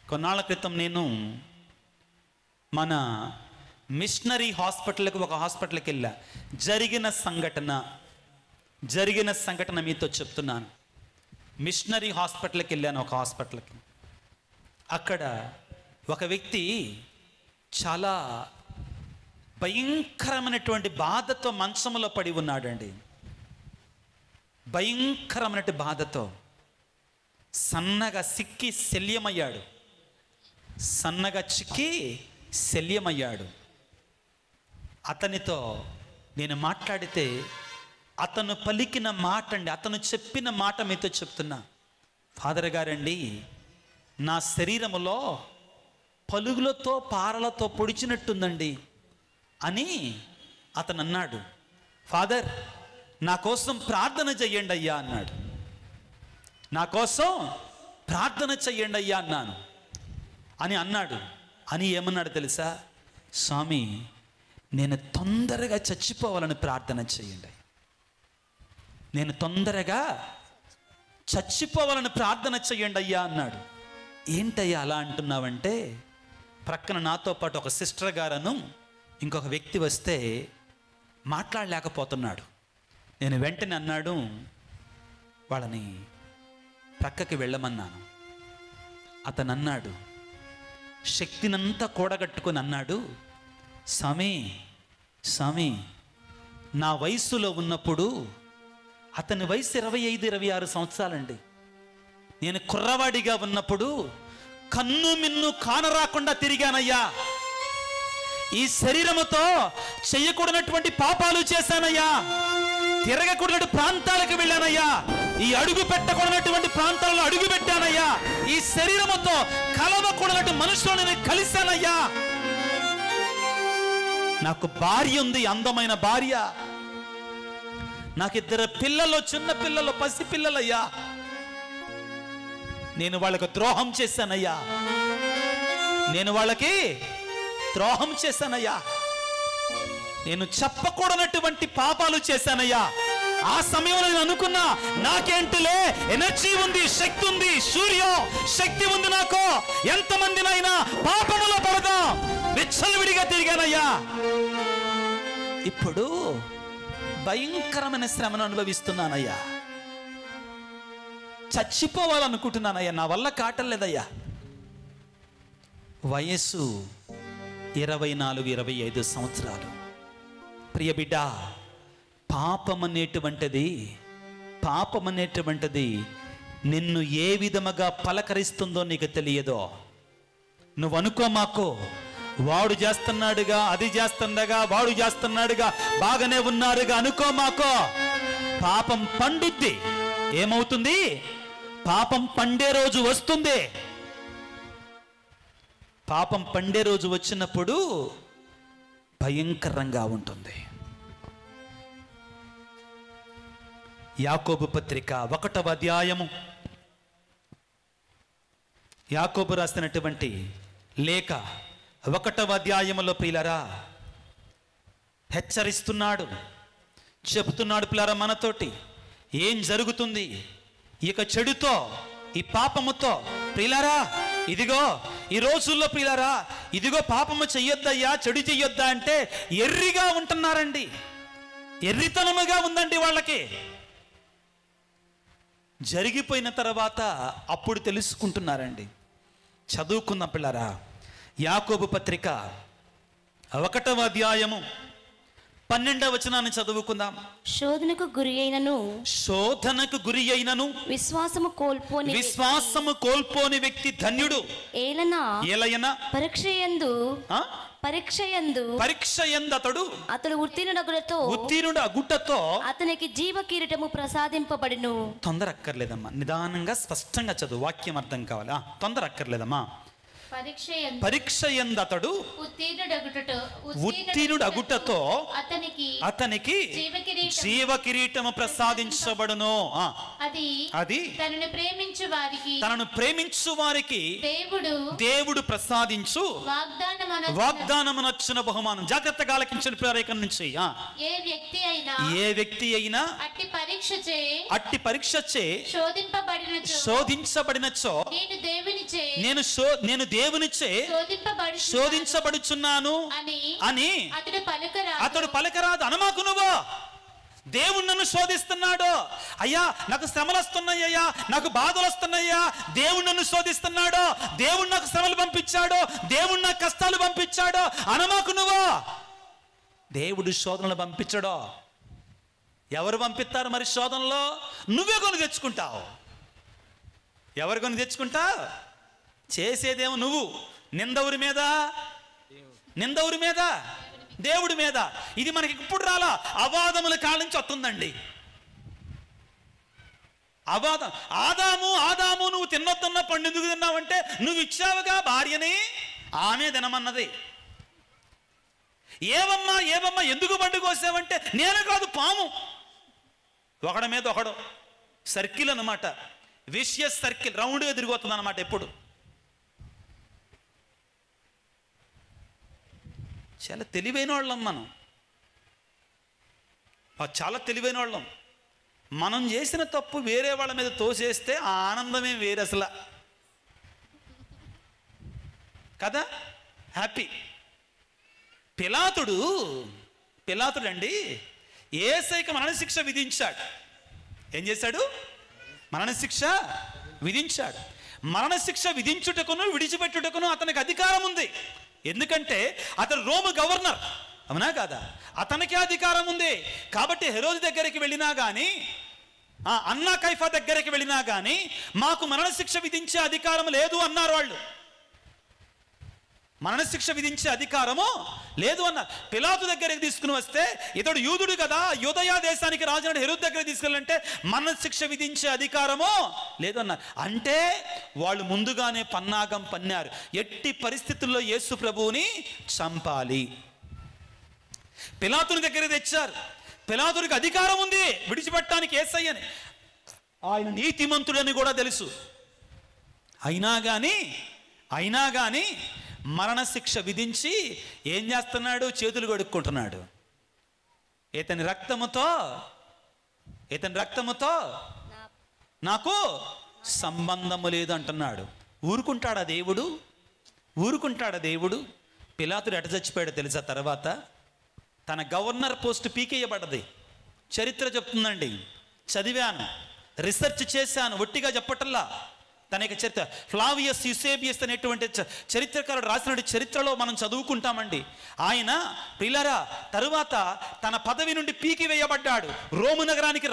కొన్నాళ్ళ క్రితం నేను మన మిషనరీ హాస్పిటల్కి ఒక హాస్పిటల్కి వెళ్ళా. జరిగిన సంఘటన మీతో చెప్తున్నాను. మిషనరీ హాస్పిటల్కి వెళ్ళాను, ఒక హాస్పిటల్కి. అక్కడ ఒక వ్యక్తి చాలా భయంకరమైనటువంటి బాధతో మంచంలో పడి ఉన్నాడండి. భయంకరమైనటువంటి బాధతో సన్నగా చిక్కి శల్యమయ్యాడు. అతనితో నేను మాట్లాడితే అతను పలికిన మాట అండి, అతను చెప్పిన మాట మీతో చెప్తున్నా. ఫాదర్ గారండి, నా శరీరములో పలుగులతో పారలతో పొడిచినట్టుందండి అని అతను అన్నాడు. ఫాదర్, నా కోసం ప్రార్థన చెయ్యండి అయ్యా అన్నాడు. నా కోసం ప్రార్థన చెయ్యండి అయ్యా అన్నాడు. అని ఏమన్నాడు తెలుసా? స్వామి, నేను తొందరగా చచ్చిపోవాలని ప్రార్థన చేయండి. నేను తొందరగా చచ్చిపోవాలని ప్రార్థన చెయ్యండి అయ్యా అన్నాడు. ఏంటయ్యా అలా అంటున్నావంటే, ప్రక్కన నాతో పాటు ఒక సిస్టర్ గారను ఇంకొక వ్యక్తి వస్తే మాట్లాడలేకపోతున్నాడు. నేను వెంటనే అన్నాడు, వాళ్ళని ప్రక్కకి వెళ్ళమన్నాను. అతను అన్నాడు, శక్తినంతా కూడగట్టుకొని అన్నాడు, స్వామి, నా వయసులో ఉన్నప్పుడు, అతని వయసు 25-26 సంవత్సరాలండి. నేను కుర్రవాడిగా ఉన్నప్పుడు కన్ను మిన్ను కానరాకుండా తిరిగానయ్యా. ఈ శరీరముతో చెయ్యకూడనటువంటి పాపాలు చేశానయ్యా. తిరగకూడనటువంటి ప్రాంతాలకు వెళ్ళానయ్యా. ఈ అడుగు పెట్టకూడనటువంటి ప్రాంతాల్లో అడుగు పెట్టానయ్యా. ఈ శరీరముతో కలవకూడనటువంటి మనుషులను నేను కలిశానయ్యా. నాకు భార్య ఉంది, అందమైన భార్య. నాకు 2 పిల్లలు, చిన్న పిల్లలు, పసి పిల్లలయ్యా. నేను వాళ్ళకు ద్రోహం చేశానయ్యా. నేను చెప్పకూడనటువంటి పాపాలు చేశానయ్యా. ఆ సమయంలో నేను అనుకున్నా, నాకేంటిలే, ఎనర్జీ ఉంది, శక్తి ఉంది, శక్తి ఉంది నాకు, ఎంతమందినైనా పాపములో పడదాం, విచ్చలవిడిగా తిరిగానయ్యా. ఇప్పుడు భయంకరమైన శ్రమను అనుభవిస్తున్నానయ్యా. చచ్చిపోవాలనుకుంటున్నానయ్యా. నా వల్ల కాటలేదయ్యా. వయస్సు 24-25 సంవత్సరాలు. ప్రియ బిడ్డ, పాపం అనేటువంటిది నిన్ను ఏ విధముగా పలకరిస్తుందో నీకు తెలియదో. నువ్వు అనుకో, మాకు వాడు చేస్తున్నాడుగా, అది చేస్తుండగా, వాడు చేస్తున్నాడుగా, బాగానే ఉన్నారుగా అనుకో మాకో. పాపం పండుద్ది. ఏమవుతుంది? పాపం పండే రోజు వస్తుంది. పాపం పండే రోజు వచ్చినప్పుడు భయంకరంగా ఉంటుంది. యాకోబు పత్రిక 1వ అధ్యాయము, యాకోబు రాసినటువంటి లేఖ 1వ అధ్యాయములో ప్రియులారా హెచ్చరిస్తున్నాడు, చెబుతున్నాడు. ప్రియులారా, మనతోటి ఏం జరుగుతుంది ఇక చెడుతో, ఈ పాపముతో? ప్రియులారా, ఇదిగో ఈ రోజుల్లో ప్రియులారా, ఇదిగో పాపము చెయ్యొద్దయ్యా, చెడు చెయ్యొద్దా అంటే ఎర్రిగా ఉంటున్నారండి. ఎర్రితనముగా ఉందండి వాళ్ళకి. జరిగిపోయిన తర్వాత అప్పుడు తెలుసుకుంటున్నారండి. చదువుకుందాం పిల్లరా. యాకోబు పత్రిక 1వ అధ్యాయము 12వ వచనాన్ని చదువుకుందాం. శోధనకు గురి అయినను విశ్వాసము కోల్పోని వ్యక్తి ధన్యుడు. ఏలయన పరీక్ష యందు అతడు ఉత్తీర్ణుడు అగుటతో అతనికి జీవ కిరీటము ప్రసాదింపబడును. తొందర అక్కర్లేదమ్మా, నిదానంగా స్పష్టంగా చదువు, వాక్యం అర్థం కావాలి. తొందర అక్కర్లేదమ్మా. పరీక్ష యందు అతడు ఉత్తీర్ణుడగుటతో అతనికి జీవ కిరీటము ప్రసాదించబడును. అది తనను ప్రేమించు వారికి దేవుడు ప్రసాదించు వాగ్దానమునొచ్చిన బహుమానం. జాగ్రత్తగా ఆలకించిన ప్రేరేకం నుంచి ఏ వ్యక్తి అయినా అట్టి పరీక్షచే శోధించబడినచో నేను దేవునిచే శోధించబడుచున్నాను అని అతడు పలకరాదు. అనమాకు నువ్వు దేవుడు నన్ను శోధిస్తున్నాడు, అయ్యా నాకు శ్రమలు వస్తున్నాయ్యా, నాకు బాధలు వస్తున్నాయ్యా, దేవుడు నన్ను శోధిస్తున్నాడు, దేవుడు నాకు శ్రమలు పంపించాడు, దేవుడు నాకు కష్టాలు పంపించాడు అనమాకు నువ్వు. దేవుడు శోధనలు పంపించడో. ఎవరు పంపిస్తారు మరి శోధనలో? నువ్వే కొని తెచ్చుకుంటావు. ఎవరు కొని తెచ్చుకుంటావు? చేసేదేమో నువ్వు. నిందవురి మీద దేవుడి మీద. ఇది మనకి ఇప్పుడు రాలా, అవాదముల కాలం నుంచి వస్తుందండి. అవాదం. ఆదాము నువ్వు తిన్నొద్దన్న పండు ఎందుకు తిన్నావంటే నువ్వు ఇచ్చావుగా భార్యని, ఆమె తినమన్నది. ఏవమ్మా ఎందుకు పండు కోసావంటే నేను కాదు, పాము. ఒకడి మీద ఒకడు సర్కిల్ అన్నమాట, విషియస్ సర్కిల్, రౌండ్గా తిరిగిపోతుంది అన్నమాట. ఎప్పుడు చాలా తెలివైన వాళ్ళం మనం, చాలా తెలివైన వాళ్ళం. మనం చేసిన తప్పు వేరే వాళ్ళ మీద తోసేస్తే ఆ ఆనందమే వేరే అసలు కదా. హ్యాపీ. పిలాతుడు అండి యేసయ్యకి మరణశిక్ష విధించాడు. ఏం చేశాడు? మరణశిక్ష విధించాడు. మరణశిక్ష విధించుటకును విడిచిపెట్టుటకును అతనికి అధికారం ఉంది. ఎందుకంటే అతను రోము గవర్నర్, అవునా కాదా? అతనికి అధికారం ఉంది. కాబట్టి హెరోదు దగ్గరికి వెళ్ళినా కానీ, అన్నా కైఫా దగ్గరికి వెళ్ళినా కానీ మాకు మరణశిక్ష విధించే అధికారం లేదు అన్నారు వాళ్ళు. మరణశిక్ష విధించే అధికారము లేదు అన్నారు. పిలాతు దగ్గరికి తీసుకుని వస్తే ఇతడు యూదుడు కదా, యూదయా దేశానికి రాజుని హెరోదు దగ్గరికి తీసుకెళ్ళంటే మరణశిక్ష విధించే అధికారము లేదన్నారు. అంటే వాళ్ళు ముందుగానే పన్నాగం పన్నారు, ఎట్టి పరిస్థితుల్లో యేసు ప్రభువుని చంపాలి. పిలాతుని దగ్గర తెచ్చారు. పిలాతునికి అధికారం ఉంది విడిచిపెట్టడానికి యేసయ్యని. ఆయన నీతిమంతుడని కూడా తెలుసు. అయినా కానీ మరణశిక్ష విధించి ఏం చేస్తున్నాడు? చేతులు కడుక్కుంటున్నాడు. ఇతని రక్తముతో నాకు సంబంధము లేదు అంటున్నాడు. ఊరుకుంటాడా దేవుడు? పిలాతుడు ఎట చచ్చిపోయాడు తెలుసా? తర్వాత తన గవర్నర్ పోస్ట్ పీకేయబడ్డది. చరిత్ర చెప్తుందండి, చదివాను, రిసర్చ్ చేశాను, ఒట్టిగా చెప్పటల్లా. తన యొక్క చరిత్ర ఫ్లావియస్ యూసేబియస్ అనేటువంటి చరిత్రకారుడు రాసిన చరిత్రలో మనం చదువుకుంటామండి. ఆయన ప్రియులారా తరువాత తన పదవి నుండి పీకి వేయబడ్డాడు. రోము నగరానికి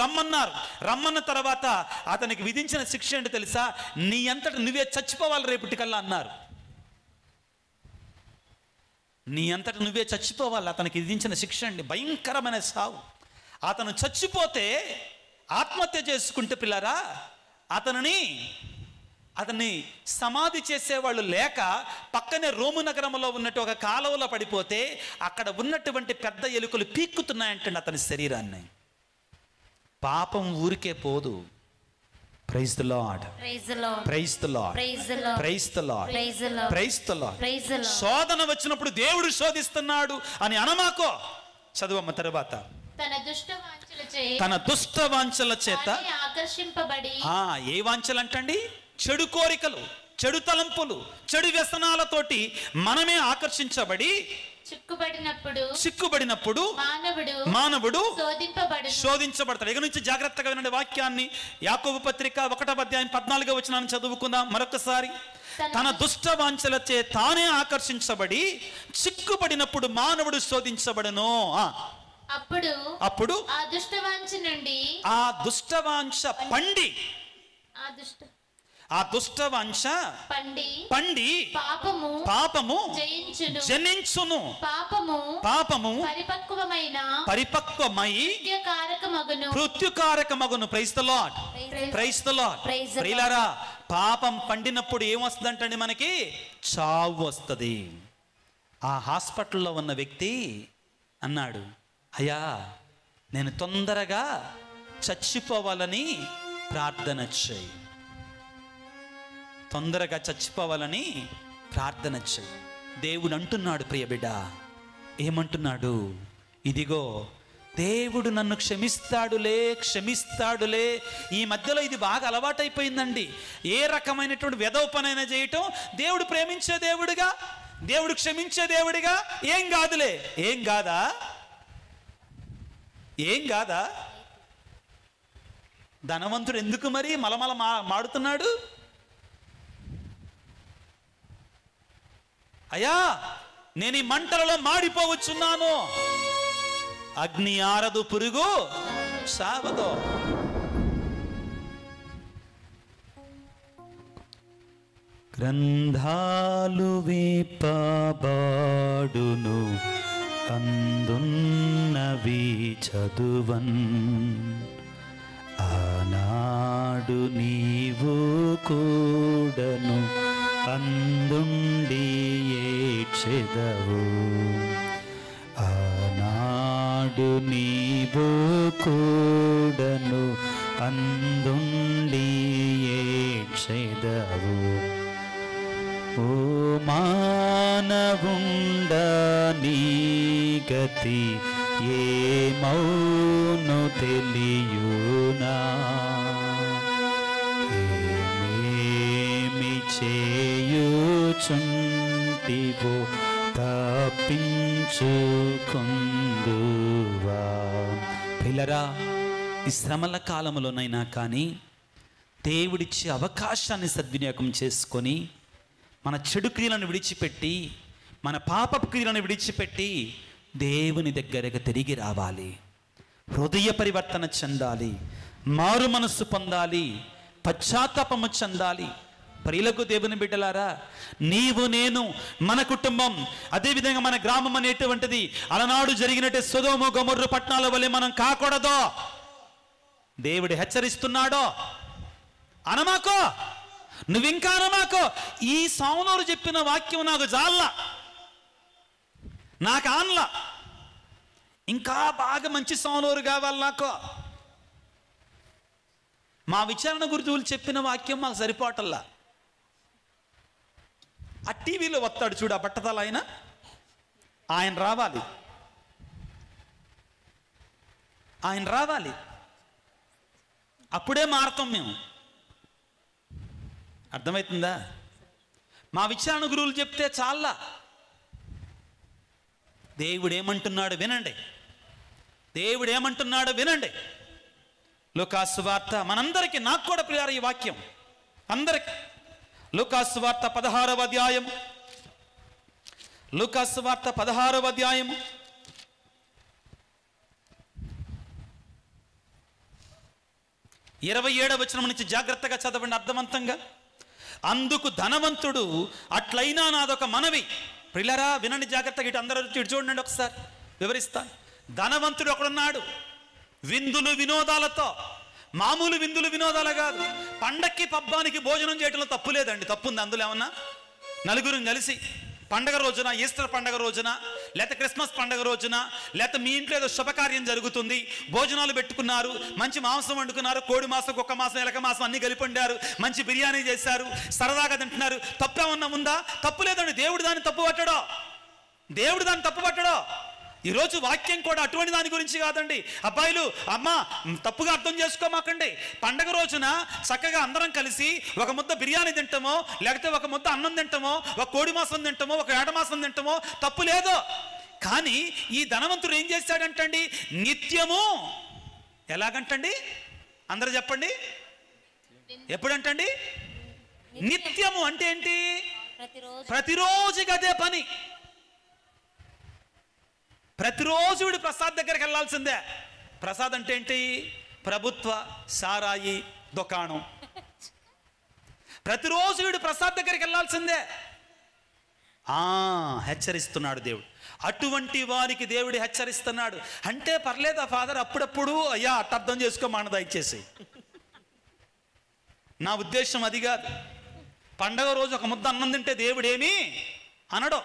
రమ్మన్న తర్వాత అతనికి విధించిన శిక్ష ఏంటి తెలుసా? నీ అంతట నువ్వే చచ్చిపోవాలి రేపటికల్లా అన్నారు. నీ అంతట నువ్వే చచ్చిపోవాలి. అతనికి విధించిన శిక్ష అండి, భయంకరమైన సావు. అతను చచ్చిపోతే ఆత్మహత్య చేసుకుంటే పిల్లరా అతన్ని సమాధి చేసేవాళ్ళు లేక పక్కనే రోము నగరంలో ఉన్నట్టు ఒక కాలువలో పడిపోతే అక్కడ ఉన్నటువంటి పెద్ద ఎలుకలు పీక్కుతున్నాయంటండి అతని శరీరాన్ని. పాపం ఊరికే పోదు. Praise the lord, praise the lord, praise the lord, praise the Lord. శోధన వచ్చినప్పుడు దేవుడు శోధిస్తున్నాడు అని అనమాకో. చదువమ్మ తర్వాత. తన దుష్ట వాంఛల చేత ఆకర్షింపబడి. ఏ వాంఛలు అంటండి? చెడు కోరికలు, చెడు తలంపులు, చెడు వ్యసనాలతోటి మనమే ఆకర్షించబడి చిక్కుబడినప్పుడు మానవుడు శోధించబడతాడు. ఇక నుంచి జాగ్రత్తగా వినండి వాక్యాన్ని. యాకోబు పత్రిక 1వ అధ్యాయం 14వ వచనాన్ని చదువుకుందాం మరొకసారి. తన దుష్ట వాంఛలచే తానే ఆకర్షించబడి చిక్కుబడినప్పుడు మానవుడు శోధించబడను. అప్పుడు ఆ దుష్టవాంఛ పండి పండి పాపము జనించును. పాపము పరిపక్వమై మృత్యుకారకమగును. Praise the lord, praise the Lord. ప్రియులారా పాపం పండినప్పుడు ఏమొస్తుందంటండి? మనకి చావు వస్తుంది. ఆ హాస్పిటల్లో ఉన్న వ్యక్తి అన్నాడు, అయ్యా నేను తొందరగా చచ్చిపోవాలని ప్రార్థన చేయి, తొందరగా చచ్చిపోవాలని ప్రార్థన చేయి. దేవుడు అంటున్నాడు, ప్రియ బిడ్డ, ఏమంటున్నాడు? ఇదిగో దేవుడు నన్ను క్షమిస్తాడులే. ఈ మధ్యలో ఇది బాగా అలవాటైపోయిందండి. ఏ రకమైనటువంటి వెధవ పనైనా చేయటం. దేవుడు ప్రేమించే దేవుడిగా, దేవుడు క్షమించే దేవుడిగా, ఏం కాదులే. ఏం కాదా? ధనవంతుడు ఎందుకు మరి మలమల మాడుతున్నాడు? అయ్యా నేను ఈ మంటలలో మాడిపోవచ్చున్నాను, అగ్ని ఆరదు పురుగు సావదో. గ్రంథాలు విప్పబడును, అందున్నవి చదువన్, ఆనాడు నీవు కూడను అందుండి ఏడ్చెదవు, ఆనాడు నీవు కూడను అందుండి ఏడ్చెదవు. ఓ మానవుండ నీ గతి ఏమౌను తెలియునా, ఏమేమి చేయుచుంటివో తప్పించుకొందువా. పిల్లరా, ఈ శ్రమల కాలంలోనైనా కానీ దేవుడిచ్చే అవకాశాన్ని సద్వినియోగం చేసుకొని మన చెడు క్రియలను విడిచిపెట్టి, మన పాప క్రియలను విడిచిపెట్టి దేవుని దగ్గరకు తిరిగి రావాలి. హృదయ పరివర్తన చెందాలి, మారు మనస్సు పొందాలి, పశ్చాత్తాపము చెందాలి. ప్రియులకు దేవుని బిడ్డలారా, నీవు నేను మన కుటుంబం, అదేవిధంగా మన గ్రామం అనేటువంటిది అలనాడు జరిగినట్టు సొదొమ గొమొర్రా పట్టణాల వలె మనం కాకూడదు. దేవుడు హెచ్చరిస్తున్నాడో అనమాకో, నువ్వింకా అనమాకో. ఈ సౌనోరు చెప్పిన వాక్యం నాకు జాల్లా, నాకు ఆన్లా, ఇంకా బాగా మంచి సౌనోరు కావాలి నాకు. మా విచారణ గురువులు చెప్పిన వాక్యం మాకు సరిపోవటల్లా. ఆ టీవీలో వస్తాడు చూడు, ఆ బట్టతల ఆయన రావాలి, అప్పుడే మారతాం మేము. అర్థమవుతుందా? మా విచారణ గురువులు చెప్తే చాలా. దేవుడు ఏమంటున్నాడు వినండి. లూకాసు వార్త మనందరికీ, నాకు కూడా ప్రియారు ఈ వాక్యం అందరికి. లూకాసు వార్త 16వ అధ్యాయం, 27వ వచనం నుంచి జాగ్రత్తగా చదవండి అర్థవంతంగా. అందుకు ధనవంతుడు, అట్లయినా నాదొక మనవి. ప్రియులారా వినండి జాగ్రత్తగా, ఇటు అందరూ ఇటు చూడండి, ఒకసారి వివరిస్తాను. ధనవంతుడు ఒకడున్నాడు, విందులు వినోదాలతో, మామూలు విందులు వినోదాలు కాదు. పండక్కి పబ్బానికి భోజనం చేయడంలో తప్పు లేదండి. తప్పుంది అందులో ఏమన్నా? నలుగురు కలిసి పండగ రోజున, ఈస్టర్ పండగ రోజున, లేకపోతే క్రిస్మస్ పండగ రోజున, లేకపోతే మీ ఇంట్లో ఏదో శుభకార్యం జరుగుతుంది, భోజనాలు పెట్టుకున్నారు, మంచి మాంసం వండుకున్నారు, కోడి మాసం, కుక్క మాసం, ఎలక మాసం అన్ని కలిపి వండారు, మంచి బిర్యానీ చేశారు, సరదాగా తింటున్నారు. తప్పేమన్నా ఉందా? తప్పు లేదండి. దేవుడు దాన్ని తప్పు పట్టడో. ఈరోజు వాక్యం కూడా అటువంటి దాని గురించి కాదండి. అబ్బాయిలు, అమ్మ తప్పుగా అర్థం చేసుకోమాకండి. పండగ రోజున చక్కగా అందరం కలిసి ఒక ముద్ద బిర్యానీ తింటామో, లేకపోతే ఒక ముద్ద అన్నం తింటామో, ఒక కోడి మాసం తింటామో, ఒక ఏట మాసం తింటామో తప్పు లేదు. కానీ ఈ ధనవంతుడు ఏం చేశాడంటండి? నిత్యము. ఎలాగంటండి? అందరూ చెప్పండి. ఎప్పుడంటండి? నిత్యము అంటే ఏంటి? ప్రతిరోజుకి అదే పని. ప్రతిరోజు వీడు ప్రసాద్ దగ్గరికి వెళ్ళాల్సిందే. ప్రసాద్ అంటే ఏంటి? ప్రభుత్వ సారాయి దుకాణం. ప్రతిరోజు వీడు ప్రసాద్ దగ్గరికి వెళ్ళాల్సిందే. హెచ్చరిస్తున్నాడు దేవుడు. అటువంటి వారికి దేవుడు హెచ్చరిస్తున్నాడు. అంటే పర్లేదా ఫాదర్, అప్పుడప్పుడు అయ్యా అట్ట అర్థం చేసుకోమన్న దయచేసి. నా ఉద్దేశం అది కాదు. పండగ రోజు ఒక ముద్ద అన్నం తింటే దేవుడేమి అనడో.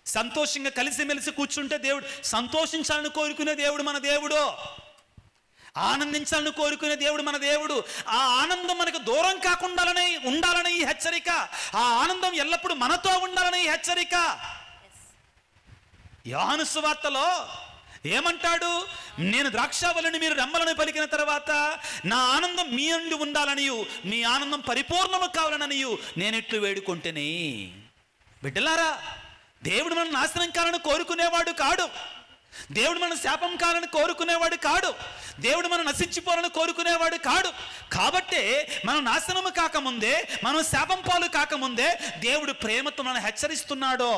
సంతోషంగా కలిసిమెలిసి కూర్చుంటే దేవుడు, సంతోషించాలని కోరుకునే దేవుడు మన దేవుడు, ఆనందించాలని కోరుకునే దేవుడు మన దేవుడు. ఆ ఆనందం మనకు దూరం కాకుండా ఉండాలని ఈ హెచ్చరిక. ఆ ఆనందం ఎల్లప్పుడూ మనతో ఉండాలని ఈ హెచ్చరిక. యోహాను సువార్తలో ఏమంటాడు? నేను ద్రాక్షావల్లిని, మీరు రెమ్మలను పలికిన తర్వాత నా ఆనందం మీ నుండి ఉండాలనియు, మీ ఆనందం పరిపూర్ణము కావాలనియు నేను ఇట్లు వేడుకుంటేనే. బిడ్డలారా, దేవుడు మనం నాశనం కావాలని కోరుకునేవాడు కాడు. దేవుడు మనం శాపం కావాలని కోరుకునేవాడు కాడు. దేవుడు మనం నశించిపోవాలని కోరుకునేవాడు కాడు. కాబట్టే మనం నాశనము కాకముందే, మనం శాపం పాలు కాకముందే దేవుడు ప్రేమతో మనం హెచ్చరిస్తున్నాడు.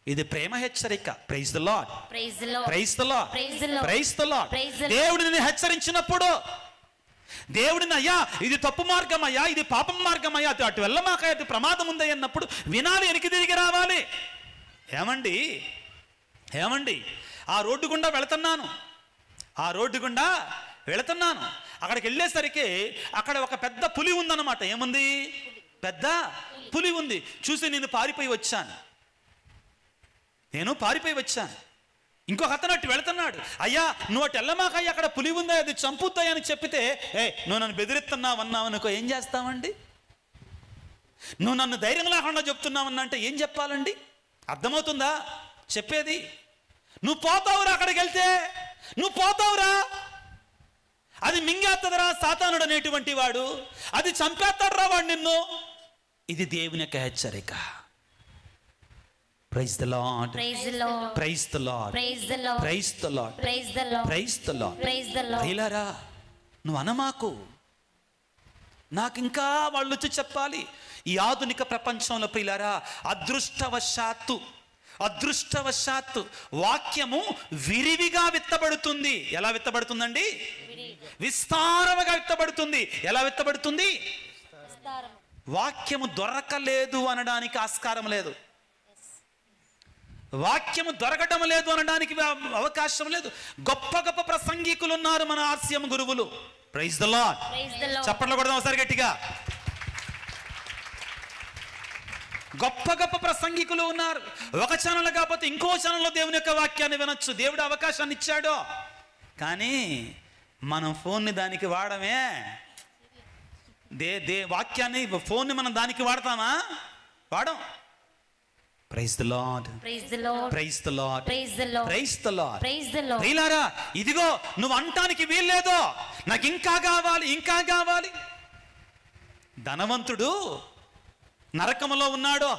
ఇది ప్రేమ హెచ్చరిక. Praise the lord, praise the lord, praise the lord, praise the lord, praise the lord. Praise the Lord. దేవుడిని హెచ్చరించినప్పుడు, దేవుడిని అయ్యా ఇది తప్పు మార్గం అయ్యా, ఇది పాపం మార్గం అయ్యా, అటు వెళ్ళమాక, అటు ప్రమాదం ఉంది అన్నప్పుడు వినాలి, వెనక్కి తిరిగి రావాలి. ఏమండి ఆ రోడ్డు గుండా వెళుతున్నాను, అక్కడికి వెళ్ళేసరికి అక్కడ ఒక పెద్ద పులి ఉందన్నమాట. ఏముంది? పెద్ద పులి ఉంది. చూసి నేను పారిపోయి వచ్చాను. ఇంకొక అతను అటు వెళుతున్నాడు. అయ్యా నువ్వు అటు వెళ్ళమాకయ్యా, అక్కడ పులి ఉందా, అది చంపుతాయి అని చెప్పితే, నువ్వు నన్ను బెదిరిస్తున్నావు అన్నావు అనుకో, ఏం చేస్తామండి? నువ్వు నన్ను ధైర్యం లేకుండా చెప్తున్నావన్నా అంటే ఏం చెప్పాలండి? అర్థమవుతుందా చెప్పేది? నువ్వు పోతావురా, అక్కడికి వెళ్తే నువ్వు పోతావురా, అది మింగేత్తదరా సాతానుడు అనేటువంటి వాడు, అది చంపేస్తాడురా వాడు నిన్ను. ఇది దేవుని యొక్క హెచ్చరిక. Praise the lord, praise the lord, praise the lord, praise the lord, praise the lord, praise the lord, praise the lord, praise the Lord. ప్రియులారా, నువ్వు అనమాకు, నాకు ఇంకా వాళ్ళు వచ్చి చెప్పాలి. ఈ ఆధునిక ప్రపంచంలో ప్రియులారా, అదృష్టవశాత్తు వాక్యము విరివిగా విత్తబడుతుంది. ఎలా విత్తబడుతుందండి? విస్తారముగా విత్తబడుతుంది. ఎలా విత్తబడుతుంది? వాక్యము దొరకలేదు అనడానికి ఆస్కారం లేదు. వాక్యము దొరకటం లేదు అనడానికి అవకాశం లేదు. గొప్ప గొప్ప ప్రసంగికులు ఉన్నారు మన ఆర్సిఎం గురువులు. Praise the Lord. చప్పట్లు కొడదాం ఒకసారి గట్టిగా. గొప్ప గొప్ప ప్రసంగికులు ఉన్నారు. ఒక ఛానల్ కాకపోతే ఇంకో ఛానల్లో దేవుని యొక్క వాక్యాన్ని వినొచ్చు. దేవుడు అవకాశాన్ని ఇచ్చాడు. కానీ మనం ఫోన్ని దానికి వాడమే. వాక్యాన్ని, ఫోన్ని మనం దానికి వాడతామా? వాడం. Praise the lord, praise the lord, praise the lord, praise the lord, praise the lord, praise the Lord. ప్రియులారా, ఇదిగో నువ్వు అంటానికి వీల్లేదు, నాకు ఇంకా కావాలి. ధనవంతుడు నరకములో ఉన్నాడు,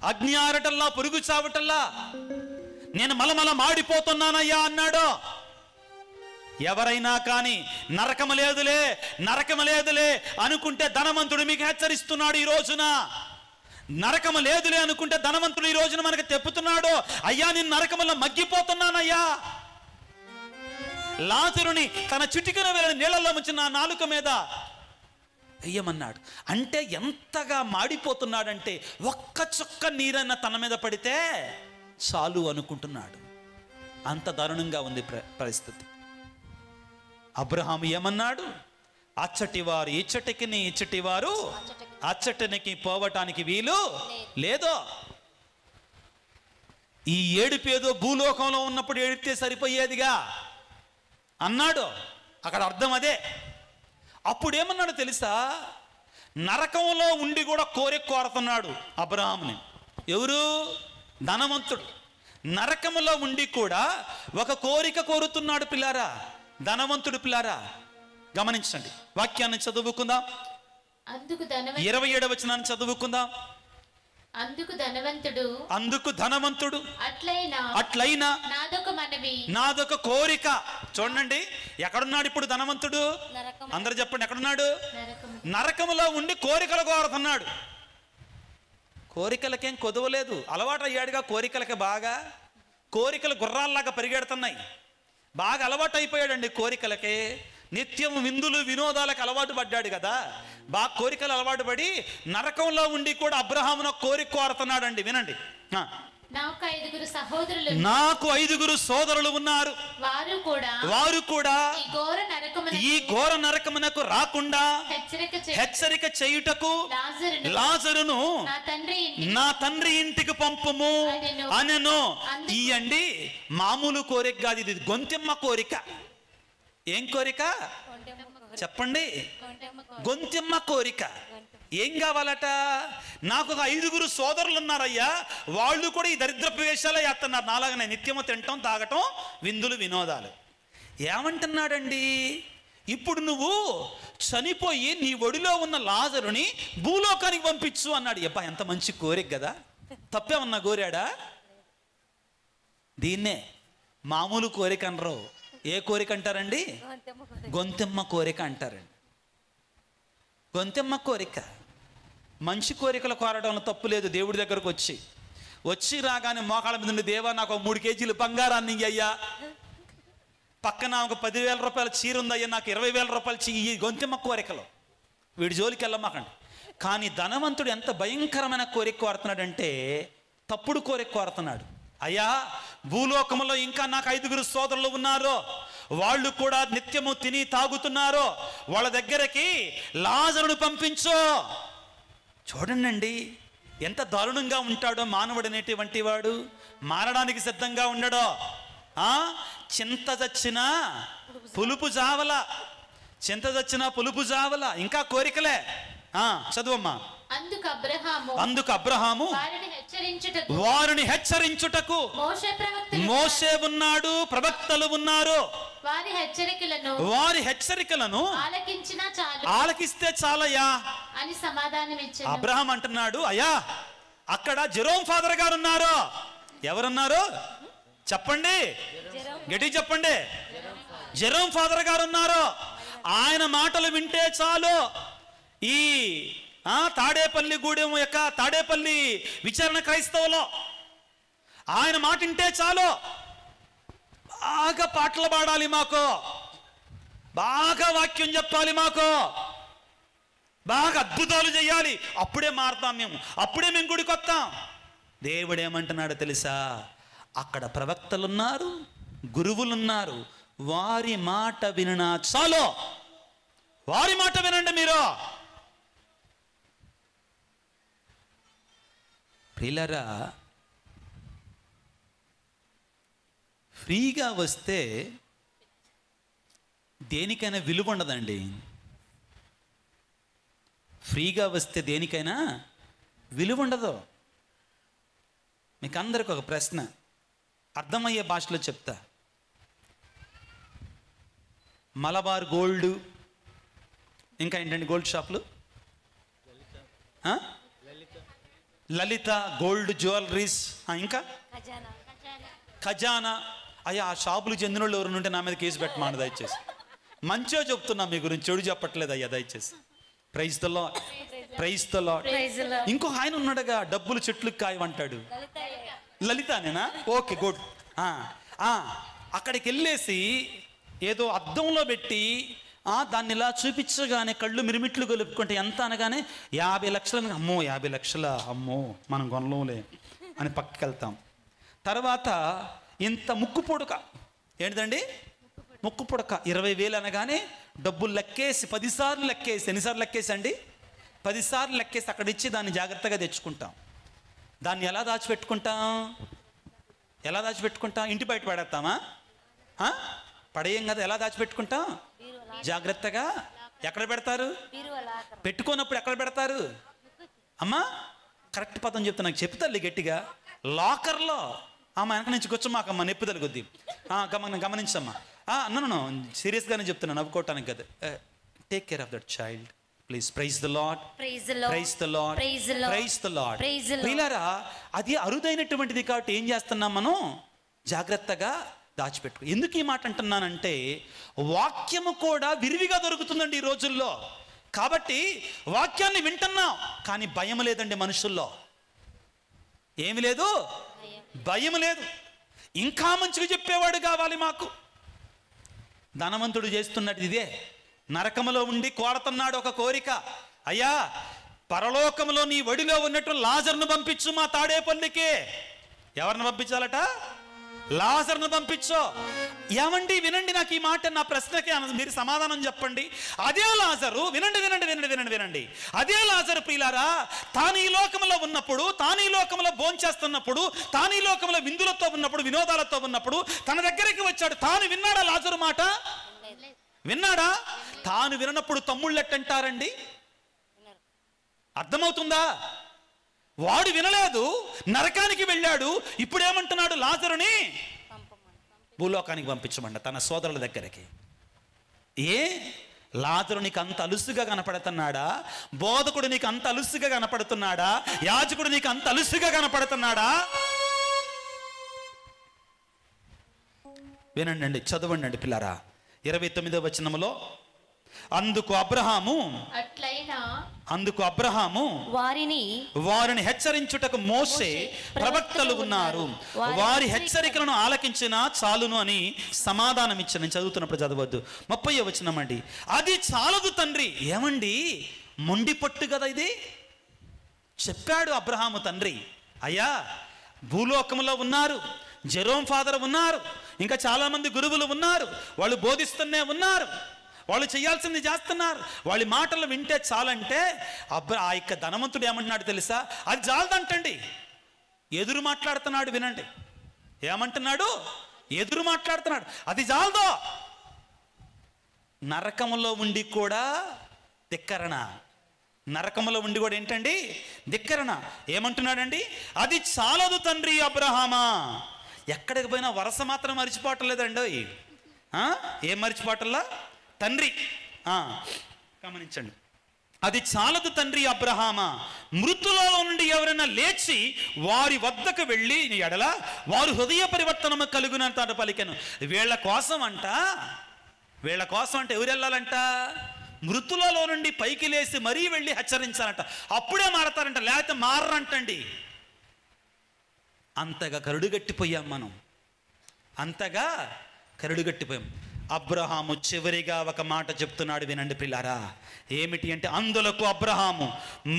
అగ్ని ఆరటల్లా, పురుగు చావటల్లా, నేను మలమల మాడిపోతున్నానయ్యా అన్నాడు. ఎవరైనా కానీ నరకము లేదులే అనుకుంటే ధనవంతుడు మీకు హెచ్చరిస్తున్నాడు ఈ రోజున. నరకము లేదులే అనుకుంటే ధనవంతుడు ఈ రోజున మనకు తెప్పుతున్నాడు. అయ్యా నేను నరకములో మగ్గిపోతున్నానయ్యా. లాజరుని తన చిటికెన వేళ నీళ్ళల్లో ముంచి నా నాలుక మీద వెయ్యమన్నాడు. అంటే ఎంతగా మాడిపోతున్నాడంటే ఒక్క చుక్క నీరన్న తన మీద పడితే చాలు అనుకుంటున్నాడు. అంత దారుణంగా ఉంది పరిస్థితి. అబ్రహాము ఏమన్నాడు? అచ్చటివారు ఇచ్చటికిని, ఇచ్చటివారు అచ్చటికి పోవటానికి వీలు లేదో. ఈ ఏడుపేదో భూలోకంలో ఉన్నప్పుడు ఏడితే సరిపోయేదిగా అన్నాడు. అక్కడ అర్థం అదే. అప్పుడు ఏమన్నాడు తెలుసా? నరకంలో ఉండి కూడా కోరుతున్నాడు అబ్రహాముని. ఎవరు? ధనవంతుడు. నరకములో ఉండి కూడా ఒక కోరిక కోరుతున్నాడు పిల్లారా, ధనవంతుడు. పిల్లారా గమనించండి, వాక్యాన్ని చదువుకుందాం. 27వ వచనాన్ని చదువుకుందాం. అందుకు ధనవంతుడు అట్లయినా నాదొక కోరిక. చూడండి, ఎక్కడున్నాడు ఇప్పుడు ధనవంతుడు? అందరు చెప్పండి, ఎక్కడున్నాడు? నరకములో ఉండి కోరికలు కోరుతున్నాడు. కోరికలకేం కొదవలేదు, అలవాటు అయ్యాడుగా కోరికలకి. బాగా కోరికలు గుర్రాల్లాగా పరిగెడుతున్నాయి. బాగా అలవాటు అయిపోయాడండి కోరికలకి. నిత్యం విందులు వినోదాలకు అలవాటు పడ్డాడు కదా, బాగా కోరికలు అలవాటు పడి నరకంలో ఉండి కూడా అబ్రహామును కోరిక కోరుతున్నాడండి. వినండి, నాకు 5 సోదరులు ఉన్నారు, వారు కూడా ఈ ఘోర నరకమునకు రాకుండా హెచ్చరిక చేయుటకు లాజరును నా తండ్రి ఇంటికి పంపుము అనెను. ఇయండి మామూలు కోరిక కాదు, ఇది గొంతెమ్మ కోరిక. ఏం కోరిక చెప్పండి? గొంతెమ్మ కోరిక. ఏం కావాలట? నాకు ఒక 5 సోదరులు ఉన్నారయ్యా, వాళ్ళు కూడా ఈ దరిద్రపు వేషాలే చేస్తున్నారు నాలాగనే, నిత్యము తినటం తాగటం విందులు వినోదాలు. ఏమంటున్నాడండి? ఇప్పుడు నువ్వు చనిపోయి నీ ఒడిలో ఉన్న లాజరుని భూలోకానికి పంపించు అన్నాడు. అబ్బా ఎంత మంచి కోరిక కదా, తప్పేమన్నా కోరాడా? దీన్నే మామూలు కోరిక అనరు. ఏ కోరిక అంటారండి? గొంతెమ్మ కోరిక అంటారండి. గొంతెమ్మ కోరిక. మంచి కోరికలు కోరడంలో తప్పు లేదు. దేవుడి దగ్గరకు వచ్చి రాగానే మోకాళ్ళ మీద నుండి, దేవా నాకు 3 కేజీలు బంగారాన్ని అయ్యా, పక్కన ఒక 10,000 రూపాయల చీర ఉందయ్యా, నాకు 20,000 రూపాయల ఈ గొంతెమ్మ కోరికలు వీడి జోలికి వెళ్ళమాకండి. కానీ ధనవంతుడు ఎంత భయంకరమైన కోరిక కోరుతున్నాడంటే తప్పుడు కోరిక కోరుతున్నాడు. అయ్యా భూలోకంలో ఇంకా నాకు 5 సోదరులు ఉన్నారు, వాళ్ళు కూడా నిత్యము తిని తాగుతున్నారు, వాళ్ళ దగ్గరికి లాజరును పంపించు. చూడండి ఎంత దారుణంగా ఉంటాడో మానవుడు అనేటువంటి వాడు. మారడానికి సిద్ధంగా ఉండడో. చింత చచ్చినా పులుపు జావల, చింత చచ్చినా పులుపు జావల. ఇంకా కోరికలే. చదువమ్మా. అందుకు అబ్రహాము వారిని హెచ్చరించుటకు మోషే ఉన్నాడు, ప్రవక్తలు ఉన్నారు, వారి హెచ్చరికలను ఆలకిస్తే చాలయ్యా అని సమాధానమిచ్చాడు. అబ్రహాం అంటున్నాడు, అయ్యా అక్కడ జెరోమ్ ఫాదర్ గారు ఉన్నారు. ఎవరున్నారు చెప్పండి, గట్టిగా చెప్పండి. జెరోమ్ ఫాదర్ గారు ఉన్నారు. ఆయన మాటలు వింటే చాలు. ఈ తాడేపల్లి గూడెం యొక్క తాడేపల్లి విచారణ క్రైస్తవులో ఆయన మాట వింటే చాలు. బాగా పాటలు పాడాలి మాకు, బాగా వాక్యం చెప్పాలి మాకు, బాగా అద్భుతాలు చేయాలి, అప్పుడే మారుతాం మేము, అప్పుడే మేము గుడికి వస్తాం. దేవుడు ఏమంటున్నాడో తెలుసా? అక్కడ ప్రవక్తలున్నారు, గురువులున్నారు, వారి మాట విననా చాలు. వారి మాట వినండి మీరు. ప్రియులారా, ఫ్రీగా వస్తే దేనికైనా విలువ ఉండదండి. ఫ్రీగా వస్తే దేనికైనా విలువ ఉండదు. మీకు అందరికి ఒక ప్రశ్న, అర్థమయ్యే భాషలో చెప్తా. మలబార్ గోల్డ్, ఇంకా ఏంటండి గోల్డ్ షాపులు, లలిత గోల్డ్ జ్యువెలరీస్, ఇంకా ఖజానా. అయ్యా ఆ షాపులు చెందిన వాళ్ళు ఎవరు ఉంటే నా మీద కేసు పెట్టమాను దయచేసి. మంచిగా చెప్తున్నా మీ గురించి, చెడు చెప్పట్లేదు అయ్యా దయచేసి. Praise the Lord, praise the Lord. ఇంకొక ఆయన ఉన్నాడుగా, డబ్బులు చెట్లు కాయమంటాడు. లలితనేనా? Okay good. అక్కడికి వెళ్ళేసి ఏదో అద్దంలో పెట్టి దాన్ని ఇలా చూపించగానే కళ్ళు మిరిమిట్లు గొలుపుకుంటే ఎంత అనగానే 50 లక్షలు. అమ్మో 50 లక్షల, అమ్మో మనం కొనలేములే అని పక్కకి వెళ్తాం. తర్వాత ఇంత ముక్కు పొడక, ఏంటిదండి ముక్కు పొడక, 20,000 అనగానే డబ్బులు లెక్కేసి 10 సార్లు లెక్కేసి, ఎన్నిసార్లు లెక్కేసి అండి? 10 సార్లు లెక్కేసి అక్కడ ఇచ్చి దాన్ని జాగ్రత్తగా తెచ్చుకుంటాం. దాన్ని ఎలా దాచిపెట్టుకుంటాం? ఎలా దాచిపెట్టుకుంటాం? ఇంటి బయట పడేస్తామా? పడేయం కదా. ఎలా దాచిపెట్టుకుంటాం? జాగ్రత్తగా. ఎక్కడ పెడతారు? పెట్టుకున్నప్పుడు ఎక్కడ పెడతారు అమ్మా? కరెక్ట్ పదం చెప్తా, నాకు చెప్తారు గట్టిగా. లాకర్లో. అమ్మ వెనక నుంచి కూర్చోమాకమ్మా, నొప్పి తగ్గుద్ది. గమనించమ్మా. నన్ను సీరియస్గానే చెప్తున్నాను, నవ్వుకోవటానికి కదా. Take care of that child please. Praise the Lord, praise the Lord, praise the Lord. ప్రియులారా, అది అరుదైనటువంటిది కాబట్టి ఏం చేస్తున్నాం మనం? జాగ్రత్తగా దాచిపెట్టుకో. ఎందుకు ఈ మాట అంటున్నానంటే, వాక్యము కూడా విరివిగా దొరుకుతుందండి ఈ రోజుల్లో. కాబట్టి వాక్యాన్ని వింటున్నాం, కానీ భయం లేదండి మనుషుల్లో. ఏమి లేదు? భయం లేదు. ఇంకా మంచిగా చెప్పేవాడు కావాలి మాకు. ధనవంతుడు చేస్తున్నట్టు ఇదే. నరకములో ఉండి కోరుతున్నాడు ఒక కోరిక, అయ్యా పరలోకములో నీ ఒడిలో ఉన్నట్టు లాజర్ను పంపించు మా తాడేపల్లికి. ఎవరిని పంపించాలట? లాజరును పంపించో. ఏమండి వినండి, నాకు ఈ మాట, నా ప్రశ్నకి మీరు సమాధానం చెప్పండి. అదే లాజరు, వినండి వినండి వినండి వినండి వినండి, అదే లాజరు ప్రియులారా, తాను ఈ లోకంలో ఉన్నప్పుడు, తాను ఈ లోకంలో భోంచేస్తున్నప్పుడు, తాను ఈ లోకంలో విందులతో ఉన్నప్పుడు, వినోదాలతో ఉన్నప్పుడు తన దగ్గరికి వచ్చాడు. తాను విన్నాడా లాజరు మాట? విన్నాడా? తాను వినప్పుడు తమ్ముళ్ళు ఎట్టంటారండి? అర్థమవుతుందా? వాడు వినలేదు, నరకానికి వెళ్ళాడు. ఇప్పుడు ఏమంటున్నాడు? లాజరుని భూలోకానికి పంపించమంట, తన సోదరుల దగ్గరికి. ఏ లాజరు నీకు అంత అలుసుగా కనపడుతున్నాడా? బోధకుడు నీకు అంత అలుసుగా కనపడుతున్నాడా? యాజకుడు నీకు అంత అలుసుగా కనపడుతున్నాడా? వినండి, చదవండి పిల్లరా. 29వ వచనములో, అందుకు అబ్రహాము వారిని హెచ్చరించుటకు మోషే ప్రవక్తలు ఉన్నారు, వారి హెచ్చరికలను ఆలకించిన చాలును అని సమాధానం ఇచ్చాను. నేను చదువుతున్నప్పుడు చదవద్దు. 30వ వచనం అండి. అది చాలదు తండ్రి. ఏమండి, మొండి పట్టు కదా ఇది. చెప్పాడు అబ్రహాము తండ్రి, అయ్యా భూలోకంలో ఉన్నారు, జెరోమ్ ఫాదర్ ఉన్నారు, ఇంకా చాలా మంది గురువులు ఉన్నారు, వాళ్ళు బోధిస్తూనే ఉన్నారు, వాళ్ళు చేయాల్సింది చేస్తున్నారు, వాళ్ళ మాటలు వింటే చాలంటే ఆ యొక్క ధనవంతుడు ఏమంటున్నాడు తెలుసా? అది చాలదంటండి. ఎదురు మాట్లాడుతున్నాడు, వినండి ఏమంటున్నాడు? ఎదురు మాట్లాడుతున్నాడు, అది చాలదో. నరకములో ఉండి కూడా ధిక్కరణ, నరకములో ఉండి కూడా ఏంటండి? ధిక్కరణ. ఏమంటున్నాడండి? అది చాలదు తండ్రి అబ్రహామా. ఎక్కడికి పోయినా వరస మాత్రం మర్చిపోవటం లేదండి. ఏం మర్చిపోవటంలా? తండ్రి. గమనించండి, అది చాలదు తండ్రి అబ్రహామా, మృతులలో నుండి ఎవరైనా లేచి వారి వద్దకు వెళ్ళి ఎడల వారు హృదయ పరివర్తనము కలుగునంత పలికెను. వీళ్ళ కోసం అంటే ఎవరు వెళ్ళాలంట? మృతులలో నుండి పైకి లేచి మరీ వెళ్ళి హెచ్చరించాలంట, అప్పుడే మారతారంట, లేకపోతే మారరంటండి. అంతగా కరుడుగట్టిపోయాం మనం, అంతగా కరుడుగట్టిపోయాం. అబ్రహాము చివరిగా ఒక మాట చెప్తున్నాడు, వినండి పిల్లారా. ఏమిటి అంటే, అందులకు అబ్రహాము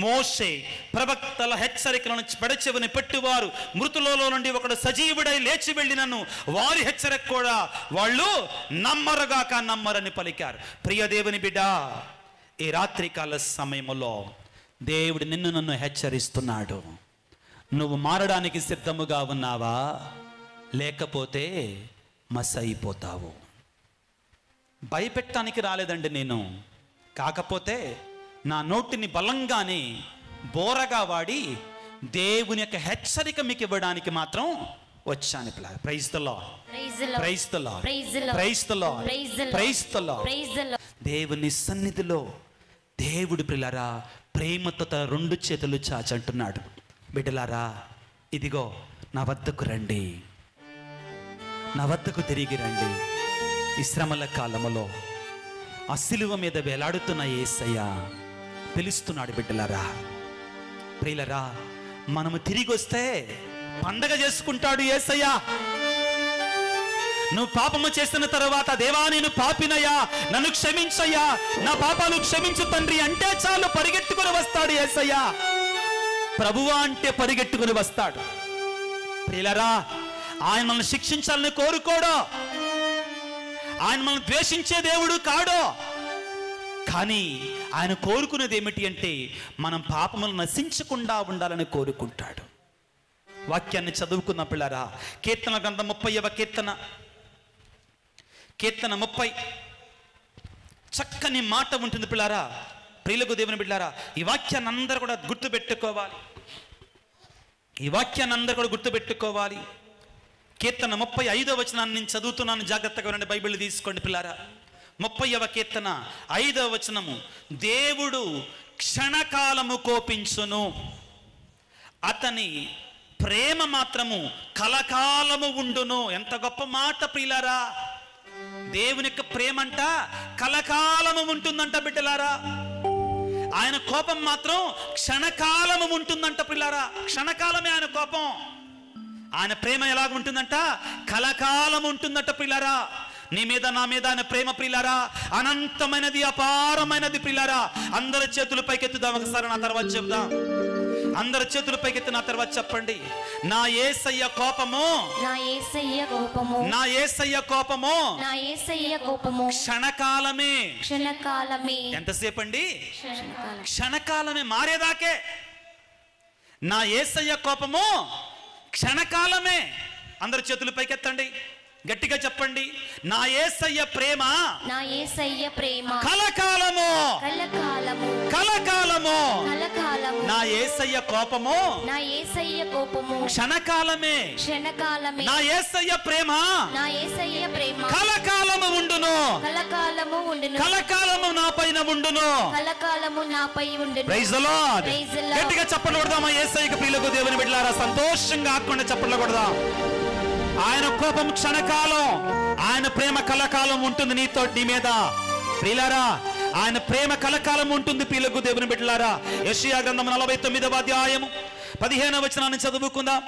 మోషే ప్రవక్తల హెచ్చరికలను పెడచెవిని పెట్టువారు మృతులలో నుండి ఒకడు సజీవుడై లేచి వెళ్ళినను వారి హెచ్చరిక కూడా వాళ్ళు నమ్మరుగాక నమ్మరని పలికారు. ప్రియ దేవుని బిడ్డ, ఈ రాత్రికాల సమయంలో దేవుడు నిన్ను నన్ను హెచ్చరిస్తున్నాడు. నువ్వు మారడానికి సిద్ధముగా ఉన్నావా? లేకపోతే మస్ అయిపోతావు. భయపెట్టడానికి రాలేదండి నేను, కాకపోతే నా నోటిని బలంగానే బోరగా వాడి దేవుని యొక్క హెచ్చరిక మీకు ఇవ్వడానికి మాత్రం వచ్చాను. Praise the lord, praise the lord, praise the lord, praise the Lord. దేవుని సన్నిధిలో దేవుడు పిల్లరా ప్రేమతో తన 2 చేతులు చాచి అంటున్నాడు, బిడ్డలారా ఇదిగో నా వద్దకు రండి, నా వద్దకు తిరిగి రండి. ఈ శ్రమల కాలములో ఆ సిలువ మీద వేలాడుతున్న యేసయ్య పిలుస్తున్నాడు. బిడ్డలారా, ప్రియులరా, మనము తిరిగి వస్తే పండగ చేసుకుంటాడు యేసయ్య. నువ్వు పాపము చేసిన తర్వాత, దేవా నేను పాపినయ్యా, నన్ను క్షమించయ్యా, నా పాపాలు క్షమించు తండ్రి అంటే చాలు పరిగెట్టుకుని వస్తాడు యేసయ్య. ప్రభువా అంటే పరిగెట్టుకుని వస్తాడు. ప్రియులరా, ఆయన మనల్ని శిక్షించాలని కోరుకోడు, ఆయన మనల్ని ద్వేషించే దేవుడు కాడు. కానీ ఆయన కోరుకునేది ఏమిటి అంటే, మనం పాపములు నశించకుండా ఉండాలని కోరుకుంటాడు. వాక్యాన్ని చదువుకున్న పిల్లరా, కీర్తన గ్రంథం 30వ కీర్తన 30 చక్కని మాట ఉంటుంది పిల్లారా. ప్రియులకు దేవుని బిడ్డారా, ఈ వాక్యాన్ని అందరూ కూడా గుర్తుపెట్టుకోవాలి, ఈ వాక్యాన్ని అందరూ కూడా గుర్తుపెట్టుకోవాలి. కీర్తన 35వ వచనాన్ని నేను చదువుతున్నాను, జాగ్రత్తగా వినండి, బైబిల్ తీసుకోండి పిల్లారా. 30వ కీర్తన 5వ వచనము, దేవుడు క్షణకాలము కోపించును, అతని ప్రేమ మాత్రము కలకాలము ఉండును. ఎంత గొప్ప మాట ప్రియులారా! దేవుని యొక్క ప్రేమ అంట కలకాలము ఉంటుందంట బిడ్డలారా. ఆయన కోపం మాత్రం క్షణకాలము ఉంటుందంట పిల్లారా. క్షణకాలమే ఆయన కోపం, ఆయన ప్రేమ ఎలాగ ఉంటుందంట? కలకాలం ఉంటుందట పిల్లారా. నీ మీద నా మీద ఆయన ప్రేమ ప్రియులారా అనంతమైనది, అపారమైనది ప్రియులారా. అందరి చేతులు పైకెత్తుదాం ఒకసారి, నా తర్వాత చెప్దాం. అందరు చేతులు పైకెత్తి నా తర్వాత చెప్పండి, నా యేసయ్య కోపము, నా యేసయ్య కోపము, నా యేసయ్య కోపము, నా యేసయ్య కోపము క్షణకాలమే. క్షణకాలమే. ఎంతసేపు అండి? క్షణకాలం. క్షణకాలమే, మారేదాకే. నా యేసయ్య కోపము క్షణకాలమే. అందరు చేతులు పైకెత్తండి, గట్టిగా చెప్పండి, నా యేసయ్య ప్రేమ, నా యేసయ్య ప్రేమ కలకాలము, కలకాలము, కలకాలము. కలకాలము. నా యేసయ్య కోపము, నా యేసయ్య కోపము క్షణకాలమే. క్షణకాలమే. నా యేసయ్య ప్రేమ, నా యేసయ్య ప్రేమ కలకాలము ఉండును, కలకాలము ఉండును, కలకాలము నా పైన ఉండును. కలకాలము నాపై ఉండును. Praise the Lord. Praise the Lord. గట్టిగా చప్పట్లు కొడదామా? యేసయ్యకు ప్రియులకు దేవుని బిడ్డలారా, సంతోషంగా ఆకుండా చప్పట్లు కొడదాం. ఆయన కోపం క్షణకాలం, ఆయన ప్రేమ కలకాలం ఉంటుంది నీతో, నీ మీద. ప్రియులారా, ఆయన ప్రేమ కలకాలం ఉంటుంది ప్రియులకు దేవుని బిడ్డలారా. యెషయా గ్రంథం 49వ అధ్యాయము 15వ వచనాన్ని చదువుకుందాం.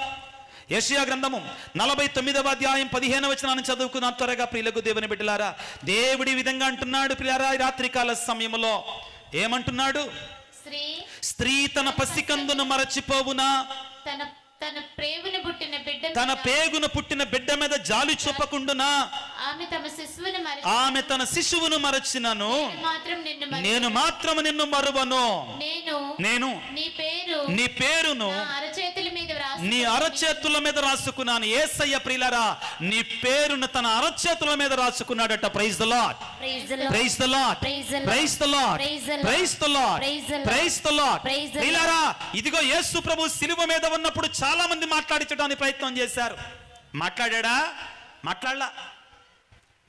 యెషయా గ్రంథము 49వ అధ్యాయం 15వ వచనాన్ని చదువుకుందాం త్వరగా ప్రియులకు దేవుని బిడ్డలారా. దేవుడి విధంగా అంటున్నాడు ప్రియులారా, ఈ రాత్రికాల సమయంలో ఏమంటున్నాడు? స్త్రీ తన పసికందును మరచిపోవునా, తన తన ప్రేగున పుట్టిన బిడ్డ తన పేగున పుట్టిన బిడ్డ మీద జాలి చూపకుండునా, ఆమె తమ శిశువును ఆమె తన శిశువును మరచినను, నేను మాత్రం నిన్ను మరువను. నేను నీ పేరును నీ అరచేతుల మీద రాసుకున్నాను. యేసయ్య ప్రియులారా, నీ పేరును తన అరచేతుల మీద రాసుకున్నాడట. Praise the lord, praise the lord, praise the lord, praise the lord, praise the Lord. ప్రియులారా, ఇదిగో యేసు ప్రభు శిలువ మీద ఉన్నప్పుడు చాలా మంది మాట్లాడించడానికి ప్రయత్నం చేశారు. మాట్లాడా?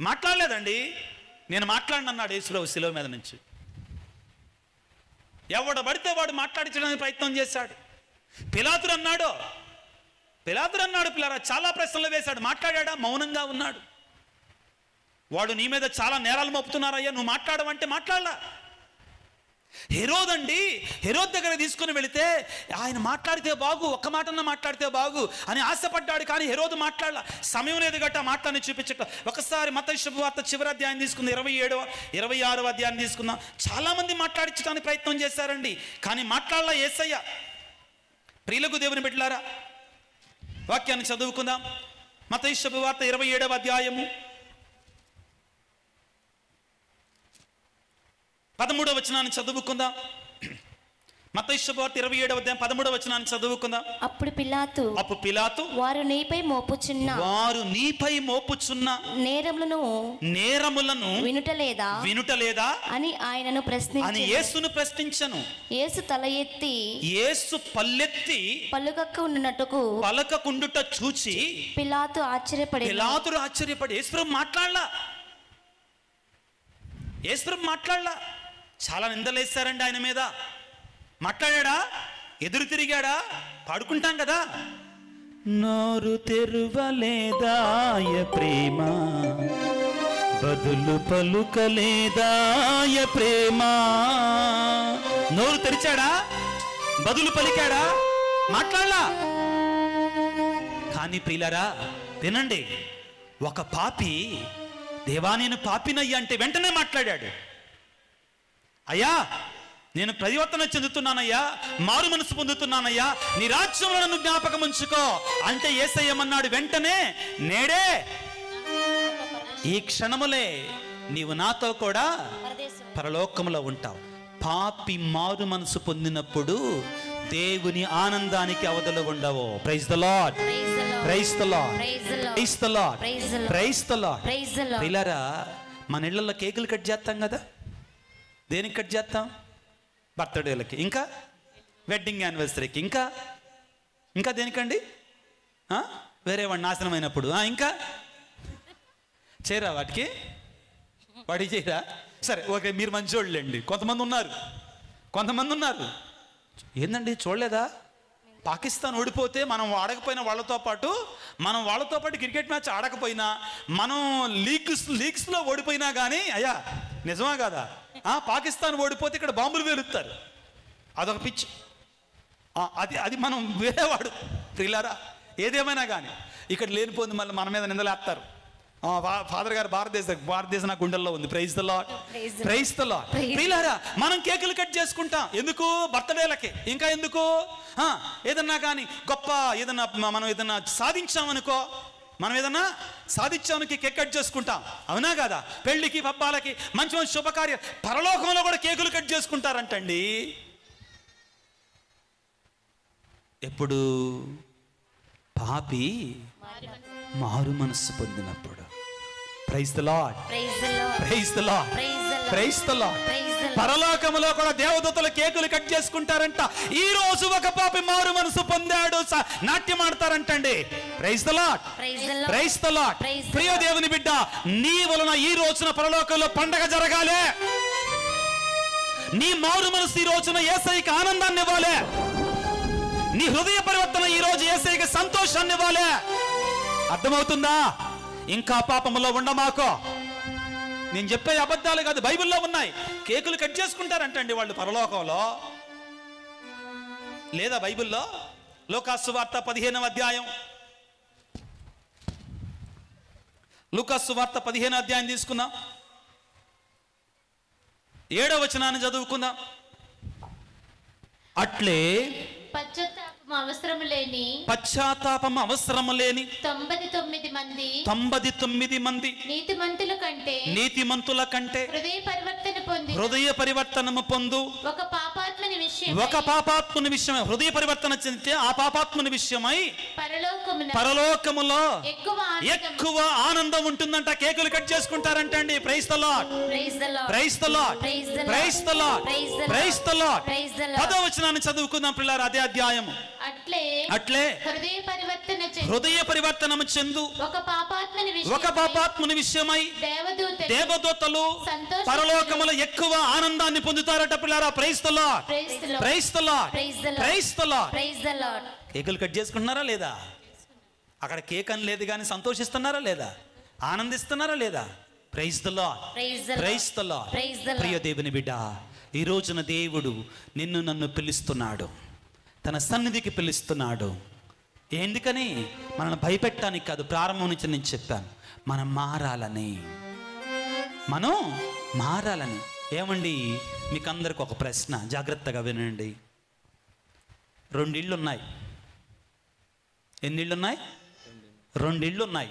మాట్లాడలేదండి. నేను మాట్లాడినన్నాడు యేసు ప్రభు శిలువ మీద నుంచి. ఎవడు పడితే వాడు మాట్లాడించడానికి ప్రయత్నం చేశాడు. పిలాతుడు అన్నాడు పిల్లారా, చాలా ప్రశ్నలు వేశాడు. మాట్లాడా? మౌనంగా ఉన్నాడు. వాడు నీ మీద చాలా నేరాలు మోపుతున్నారయ్యా, నువ్వు మాట్లాడమంటే మాట్లాడలా. హెరోద్ దగ్గర తీసుకుని వెళితే ఆయన మాట్లాడితే బాగు, ఒక్క మాటన్నా మాట్లాడితే బాగు అని ఆశపడ్డాడు. కానీ హెరోదు మాట్లాడాల, సమయం లేదు గట్ట మాట్లాడి చూపించట. ఒకసారి మత్తయి శుభవార్త చివరి అధ్యాయం తీసుకుందాం, 26వ అధ్యాయం తీసుకుందాం. చాలా మంది మాట్లాడించడానికి ప్రయత్నం చేశారండి, కానీ మాట్లాడాల యేసయ్య. ప్రియులకు దేవుని బిడ్డలారా, వాక్యాన్ని చదువుకుందాం. మత్తయి శుభవార్త 27వ అధ్యాయము 13వ వచనాన్ని చదువుకుందాం. మత్తయి శుభవార్త 27వ అధ్యాయం 13వ వచనాన్ని చదువుకుందాం. అప్పుడు పిలాతు వారు నీపై మోపుచున్న నేరములను వినుటలేదా అని ఆయనను ప్రశ్నించి యేసును ప్రశ్నించను. యేసు పల్లెత్తి పలుకకుండుట చూచి పిలాతు ఆశ్చర్యపడి యేసు మాట్లాడలా. చాలా నిందలేశారండి ఆయన మీద. మాట్లాడా? ఎదురు తిరిగాడా? పాడుకుంటాం కదా, నోరు తెరువలేదాయ ప్రేమ, బదులు పలుకలేదాయ ప్రేమ. నోరు తెరిచాడా? బదులు పలికాడా? మాట్లాడలా. కానీ ప్రియులారా వినండి, ఒక పాపి దేవా నేను పాపినయ్యా అంటే వెంటనే మాట్లాడాడు. అయ్యా నేను పరివర్తన చెందుతున్నానయ్యా, మారు మనసు పొందుతున్నానయ్యా, నీ రాజ్యంలో నన్ను జ్ఞాపకం ఉంచుకో అంటే యేసయ్య ఏమన్నాడు? వెంటనే, నేడే ఈ క్షణములే నీవు నాతో కూడా పరలోకములో ఉంటావు. పాపి మారు మనసు పొందినప్పుడు దేవుని ఆనందానికి అవధులు ఉండవు. Praise the lord, praise the lord, praise the lord, praise the Lord. పిల్లరా, మన ఇళ్లలో కేకులు కట్ చేస్తాం కదా, దేనికి కట్ చేస్తాం? బర్త్డేలకి, ఇంకా వెడ్డింగ్ యానివర్సరీకి, ఇంకా దేనికండి? వేరే వాడు నాశనం అయినప్పుడు. ఇంకా చేయరా వాటికి చేయరా? సరే ఓకే, మీరు మంచోళ్ళండి. కొంతమంది ఉన్నారు. ఏందండి చూడలేదా? పాకిస్తాన్ ఓడిపోతే మనం ఆడకపోయినా వాళ్ళతో పాటు క్రికెట్ మ్యాచ్ ఆడకపోయినా, మనం లీగ్స్లో ఓడిపోయినా కానీ, అయ్యా నిజమా కాదా? పాకిస్తాన్ ఓడిపోతే ఇక్కడ బాంబులు వేలుస్తారు. అదొక పిచ్చి. అది మనం వేరేవాడు. ప్రియులారా, ఏదేమైనా కానీ ఇక్కడ లేనిపోయింది మళ్ళీ మన మీద నిందలేస్తారు. ఫాదర్ గారు భారతదేశం నా గుండెల్లో ఉంది. Praise the Lord, praise the Lord. ప్రియులారా, మనం కేకులు కట్ చేసుకుంటాం. ఎందుకు? బర్త్డేలకి. ఇంకా ఎందుకు? ఏదన్నా కానీ గొప్ప ఏదన్నా మనం ఏదన్నా సాధించామనుకో, మనం ఏదన్నా సాధించామనికి కేక్ కట్ చేసుకుంటాం. అవునా కదా? పెళ్లికి, పబ్బాలకి, మంచి మంచి శుభకార్య, పరలోకంలో కూడా కేకులు కట్ చేసుకుంటారంటండి. ఎప్పుడు? పాపి మారు మనస్సు పొందినప్పుడు. Praise the Lord, praise the Lord, praise the Lord. పరలోకములో కూడా దేవదూతలు కేకులు కట్ చేసుకుంటారంట. ఈ రోజు ఒక పాపి మారు మనసు పొందాడు, నాట్యం ఆడతారంటండి. Praise the Lord, praise the Lord. ప్రియ దేవుని బిడ్డ, నీ వలన ఈ రోజున పరలోకంలో పండగ జరగాలి. నీ మారు మనసు ఈ రోజున యేసయ్యకి ఆనందాన్ని ఇవ్వాలి. నీ హృదయ పరివర్తన ఈ రోజు యేసయ్యకి సంతోషాన్ని ఇవ్వాలి. అర్థమవుతుందా? ఇంకా పాపములో ఉండమాకో. నేను చెప్పే అబద్ధాలు కాదు, బైబిల్లో ఉన్నాయి. కేకులు కట్ చేసుకుంటారంటండి వాళ్ళు పరలోకంలో. లేదా బైబిల్లో? లూకాసు వార్త 15వ అధ్యాయం, లూకాసు వార్త 15వ అధ్యాయం తీసుకుందాం. 7వ వచనాన్ని చదువుకుందాం. అట్లే పశ్చాత్తాపం అవసరము లేని 99 మంది నీతిమంతుల కంటే హృదయ పరివర్తనము పొందు ఒక పాపాత్ముని విషయమై హృదయ పరివర్తన చెందితే ఆ పాపాత్ముని విషయమై పరలోకములో ఎక్కువ ఆనందం ఉంటుందంట. కేకులు కట్ చేసుకుంటారంట అండి. Praise the Lord, praise the Lord, praise the Lord, praise the Lord. 10వ వచనాన్ని చదువుకుందాం పిల్లారా, అదే అధ్యాయం. అట్లే హృదయ పరివర్తనము చెందు ఒక పాపాత్ముని విషయమై దేవదూతలు పరలోకములో ఎక్కువ ఆనందాన్ని పొందుతారట పిల్లారా. Praise the Lord, praise the Lord, praise the Lord. కేకులు కట్ చేసుకుంటున్నారా లేదా? అక్కడ కేక్ అని లేదు కానీ సంతోషిస్తున్నారా లేదా? ఆనందిస్తున్నారా లేదా? Praise the Lord, praise the Lord. ప్రియ దేవుని బిడ్డ, ఈ రోజున దేవుడు నిన్ను నన్ను పిలుస్తున్నాడు, తన సన్నిధికి పిలుస్తున్నాడు. ఎందుకని? మనల్ని భయపెట్టడానికి కాదు. ప్రారంభం నుంచి నేను చెప్పాను, మనం మారాలని. ఏమండి, మీకు అందరికి ఒక ప్రశ్న, జాగ్రత్తగా వినండి. 2 ఇళ్ళు ఉన్నాయి. ఎన్ని ఇళ్ళు ఉన్నాయి? 2 ఇళ్ళు ఉన్నాయి.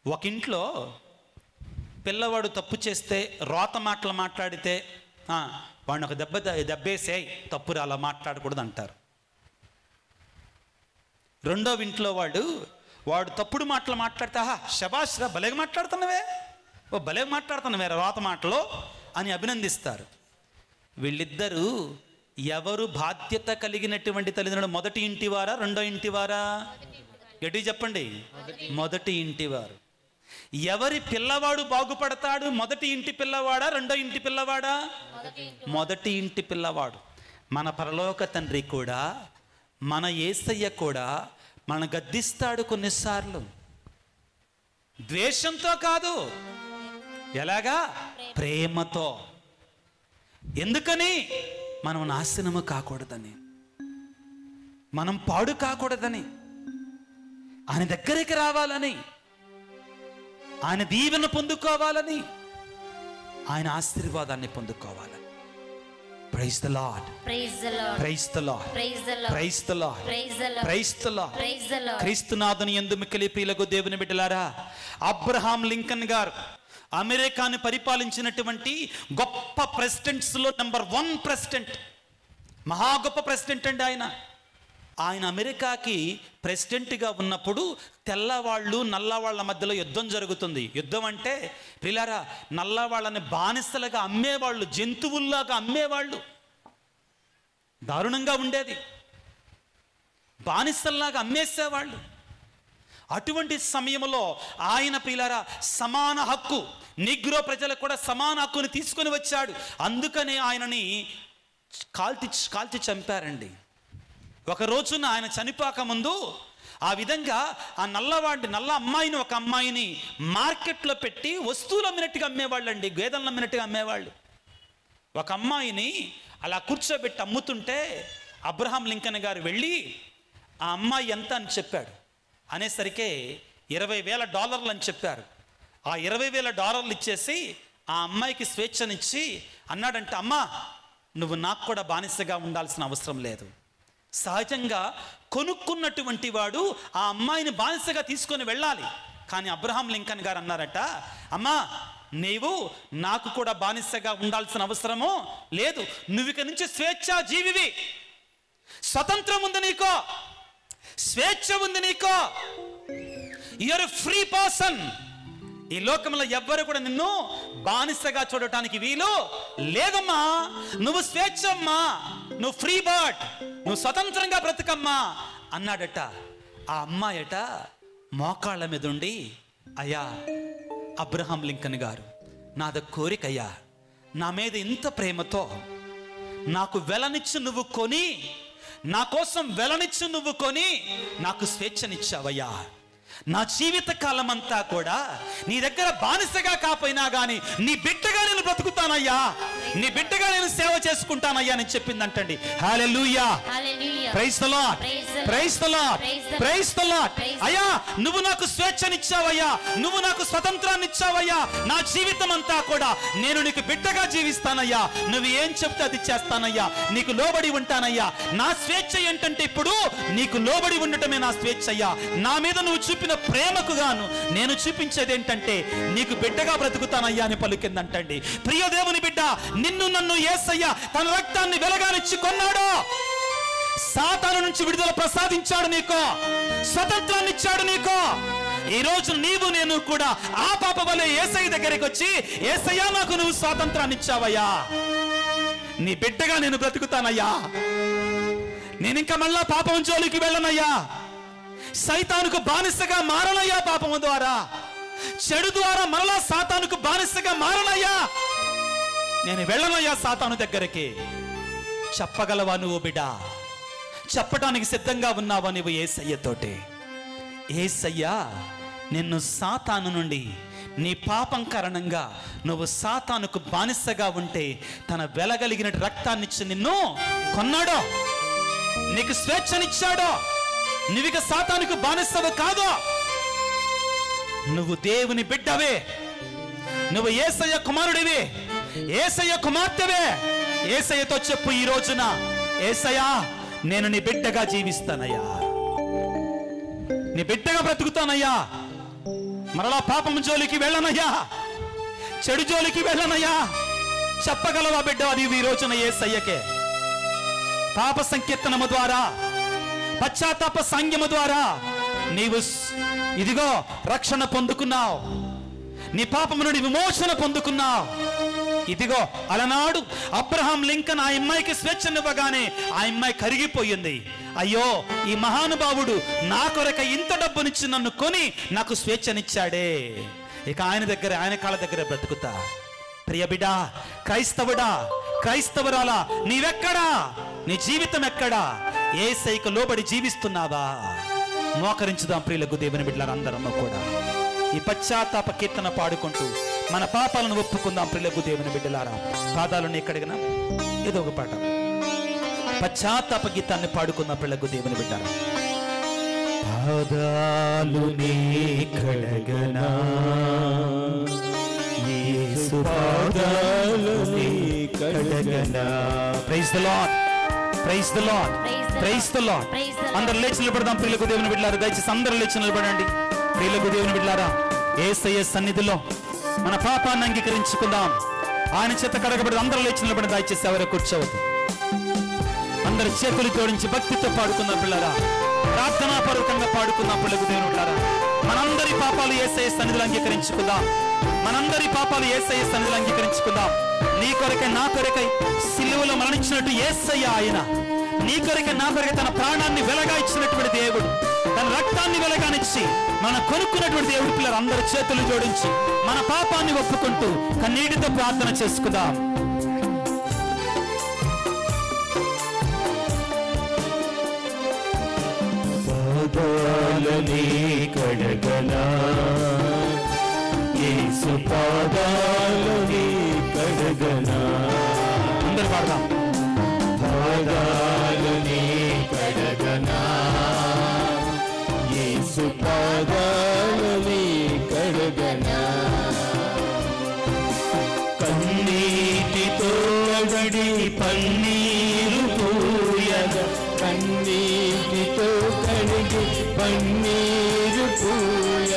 ఒక ఇంట్లో పిల్లవాడు తప్పు చేస్తే, రోత మాటలు మాట్లాడితే వాడిని ఒక దెబ్బేసేయ్, తప్పురా, అలా మాట్లాడకూడదు అంటారు. రెండో ఇంట్లో వాడు తప్పుడు మాటలు మాట్లాడితే, శబాష్ రా, భలేగా మాట్లాడుతున్నావే, భలేగా మాట్లాడుతున్నావే రోత మాటలు అని అభినందిస్తారు. వీళ్ళిద్దరూ ఎవరు బాధ్యత కలిగినటువంటి తల్లిదండ్రులు? మొదటి ఇంటివారా, రెండో ఇంటివారా? గట్టి చెప్పండి. మొదటి ఇంటివారు. ఎవరి పిల్లవాడు బాగుపడతాడు? మొదటి ఇంటి పిల్లవాడా, రెండో ఇంటి పిల్లవాడా? మొదటి ఇంటి పిల్లవాడు. మన పరలోక తండ్రి కూడా, మన యేసయ్య కూడా మన గద్దిస్తాడు కొన్నిసార్లు. ద్వేషంతో కాదు, ఎలాగా? ప్రేమతో. ఎందుకని? మనం నాశనము కాకూడదని, మనం పాడు కాకూడదని, ఆయన దగ్గరికి రావాలని, ఆయన దీవెన పొందుకోవాలని, ఆయన ఆశీర్వాదాన్ని పొందుకోవాలని. Praise the Lord, praise the Lord, praise the Lord, praise the Lord, praise the Lord. క్రీస్తునాథుని యందు మిక్కిలి ప్రియులకు దేవుని బిడ్డలారా, అబ్రహాం లింకన్ గారు అమెరికాని పరిపాలించినటువంటి గొప్ప ప్రెసిడెంట్స్లో నెంబర్ 1 ప్రెసిడెంట్. మహా గొప్ప ప్రెసిడెంట్ అండి ఆయన అమెరికాకి ప్రెసిడెంట్గా ఉన్నప్పుడు తెల్లవాళ్ళు నల్లవాళ్ళ మధ్యలో యుద్ధం జరుగుతుంది. యుద్ధం అంటే పిల్లారా, నల్లవాళ్ళని బానిసలుగా అమ్మేవాళ్ళు, జంతువుల్లాగా అమ్మేవాళ్ళు. దారుణంగా ఉండేది. బానిసల్లాగా అమ్మేసేవాళ్ళు. అటువంటి సమయంలో ఆయన పిల్లారా సమాన హక్కు, నిగ్రో ప్రజలకు కూడా సమాన హక్కుని తీసుకొని వచ్చాడు. అందుకనే ఆయనని కాల్చి చంపారండి. ఒక రోజున ఆయన చనిపోక ముందు ఆ విధంగా ఆ నల్ల అమ్మాయిని, ఒక అమ్మాయిని మార్కెట్లో పెట్టి వస్తువులు అమ్మినట్టుగా అమ్మేవాళ్ళు అండి, గేదెలను అమ్మినట్టుగా అమ్మేవాళ్ళు. ఒక అమ్మాయిని అలా కూర్చోబెట్టి అమ్ముతుంటే అబ్రహాం లింకన్ గారు వెళ్ళి ఆ అమ్మాయి ఎంత అని చెప్పాడు. అనేసరికి $20,000 అని చెప్పారు. ఆ $20,000 ఇచ్చేసి ఆ అమ్మాయికి స్వేచ్ఛనిచ్చి అన్నాడంటే, అమ్మా నువ్వు నాకు కూడా బానిసగా ఉండాల్సిన అవసరం లేదు. సహజంగా కొనుక్కున్నటువంటి వాడు ఆ అమ్మాయిని బానిసగా తీసుకొని వెళ్ళాలి. కానీ అబ్రహాం లింకన్ గారు అన్నారట, అమ్మా నీవు నాకు కూడా బానిసగా ఉండాల్సిన అవసరమో లేదు, నువ్వు ఇక నుంచి స్వేచ్ఛా జీవివి, స్వతంత్రం ఉంది నీకో, స్వేచ్ఛ ఉంది నీకో, యూఆర్ ఎ ఫ్రీ పర్సన్. ఈ లోకంలో ఎవ్వరు కూడా నిన్ను బానిసగా చూడటానికి వీలు లేదమ్మా, నువ్వు స్వేచ్ఛమ్మా, నువ్వు ఫ్రీ బర్డ్, నువ్వు స్వతంత్రంగా బ్రతుకమ్మా అన్నాడట. ఆ అమ్మాయట మోకాళ్ళ మీద ఉండి, అయ్యా అబ్రహాం లింకన్ గారు, నాద కోరికయ్యా, నా మీద ఇంత ప్రేమతో నాకు వెలనిచ్చు నువ్వు కొని, నా కోసం వెలనిచ్చు నువ్వు కొని నాకు స్వేచ్ఛనిచ్చావయ్యా, నా జీవిత కాలం అంతా కూడా నీ దగ్గర బానిసగా కాపోయినా గాని నీ బిడ్డగా నేను బ్రతుకుతానయ్యా, నీ బిడ్డగా నేను సేవ చేసుకుంటానయ్యా అని చెప్పిందంటండి. Hallelujah, praise the lord, praise the lord, praise the Lord. అయ్యా నువ్వు నాకు స్వేచ్ఛనిచ్చావయ్యా, నువ్వు నాకు స్వతంత్రాన్ని ఇచ్చావయ్యా, నా జీవితం అంతా కూడా నేను నీకు బిడ్డగా జీవిస్తానయ్యా, నువ్వు ఏం చెప్తే అది చేస్తానయ్యా, నీకు లోబడి ఉంటానయ్యా. నా స్వేచ్ఛ ఏంటంటే ఇప్పుడు నీకు లోబడి ఉండటమే నా స్వేచ్ఛ అయ్యా. నా మీద నువ్వు చూపిన ప్రేమకు గాను నేను చూపించేది ఏంటంటే నీకు బిడ్డగా బ్రతుకుతానయ్యా అని పలికిందంటండి. ప్రియ దేవుని బిడ్డ, నిన్ను నన్ను యేసయ్య తన రక్తాన్ని వెలగానిచ్చి కొన్నాడు, సాతాను నుంచి విడుదల ప్రసాదించాడు, నీకు స్వతంత్రాన్ని ఇచ్చాడు. నీకు ఈ రోజు నీవు నేను కూడా ఆ పాప వలె యేసయ్య దగ్గరికి వచ్చి, యేసయ్యా నాకు నువ్వు స్వాతంత్రాన్ని ఇచ్చావయ్యా, నీ బిడ్డగా నేను బ్రతుకుతానయ్యా, నేను ఇంకా మళ్ళా పాపం జోలికి వెళ్ళనయ్యా, సైతానుకు బానిసగా మారనయ్యా, పాపము ద్వారా చెడు ద్వారా మరలా సాతానుకు బానిసగా మారనయ్యా, నేను వెళ్ళనయ్యా సాతాను దగ్గరికి. చెప్పగలవా నువ్వు బిడ్డ? చెప్పటానికి సిద్ధంగా ఉన్నావా నువ్వు యేసయ్యతోటి? యేసయ్య నిన్ను సాతాను నుండి, నీ పాపం కారణంగా నువ్వు సాతానుకు బానిసగా ఉంటే తన వెలగలిగిన రక్తాన్నిచ్చి నిన్ను కొన్నాడు, నీకు స్వేచ్ఛనిచ్చాడు. నువ్విక సాతానుకు బానిసవు కాదు, నువ్వు దేవుని బిడ్డవే, నువ్వు యేసయ్య కుమారుడివి, యేసయ్య కుమార్తెవే. యేసయ్యతో చెప్పు ఈ రోజున, యేసయ్యా నేను నీ బిడ్డగా జీవిస్తానయ్యా, నీ బిడ్డగా బ్రతుకుతానయ్యా, మరలా పాపం జోలికి వెళ్ళనయ్యా, చెడు జోలికి వెళ్ళనయ్యా. చెప్పగలవా బిడ్డ నీవు ఈ రోజున యేసయ్యకే? పాప సంకీర్తనము ద్వారా, పశ్చాత్తాప సంఘము ద్వారా నీవు ఇదిగో రక్షణ పొందుకున్నావు, నీ పాపము నుండి విమోచన పొందుకున్నావు. ఇదిగో అలనాడు అబ్రహాం లింకన్ ఆ అమ్మాయికి స్వేచ్ఛనివ్వగానే ఆ అమ్మాయి కరిగిపోయింది. అయ్యో ఈ మహానుభావుడు నా కొరక ఇంత డబ్బునిచ్చి నన్ను కొని నాకు స్వేచ్ఛనిచ్చాడే, ఇక ఆయన దగ్గర, ఆయన కాళ్ళ దగ్గర బ్రతుకుతా. ప్రియ బిడ్డా, క్రైస్తవుడా, క్రైస్తవురాలా, నీవెక్కడా? నీ జీవితం ఎక్కడా? యేసయ్యకు లోబడి జీవిస్తున్నావా? మోకరించుదాం ప్రియులకు దేవుని బిడ్డలారా, అందరము కూడా ఈ పశ్చాత్తాప కీర్తన పాడుకుంటూ మన పాపాలను ఒప్పుకుందాం ప్రియులకు దేవుని బిడ్డలారా. పాదాలను ఎక్కడిగినా ఏదో ఒక పాట పశ్చాత్తాప గీతాన్ని పాడుకుందాం ప్రియులకు దేవుని బిడ్డలారా. పాదాలు నీ కడగనా, యేసు పాదాలు నీ కడగనా. Praise the lord, praise the lord, praise the Lord. అందరూ లేచి నిలబడదాం ప్రియులకు దేవుని బిడ్డలారా. దయచేసి అందరూ లేచి నిలబడండి ప్రియులకు దేవుని బిడ్డలారా. యేసయ్య సన్నిధిలో మన పాపాన్ని అంగీకరించుకుందాం, ఆయన చేత కడగబడి. అందరూ లేచి నిలబడి దయచేసి ఎవరు కూర్చోవద్దు. అందరు చేతులు జోడించి భక్తితో పాడుకుందాం పిల్లరా, ప్రార్థనాపూర్వకంగా పాడుకుందాం పిల్లకు దేవుని బిడ్డలారా. మనందరి పాపాలు యేసయ్య సన్నిధిలో అంగీకరించుకుందాం, మనందరి పాపాలు యేసయ్య సన్నిధిలో అంగీకరించుకుందాం. నీ కొరకై నా కొరకై సిలువలో మరణించినట్టు యేసయ్య ఆయన నీ కొరకై నా కొరకై తన ప్రాణాన్ని వెలగా ఇచ్చినటువంటి దేవుడు, తన రక్తాన్ని వెలగానిచ్చి మన కొనుక్కున్నటువంటి దేవుడు. పిల్లలు అందరూ చేతులు జోడించి మన పాపాన్ని ఒప్పుకుంటూ కన్నీటితో ప్రార్థన చేసుకుందాం. పాదాలని కడగనా, యేసు పాదాలని కడగనా. అందరూ పాడదాం. పాదాలని కడగనా, యేసు పాదాలని నీటితో కడిగి పన్నీరు పూయ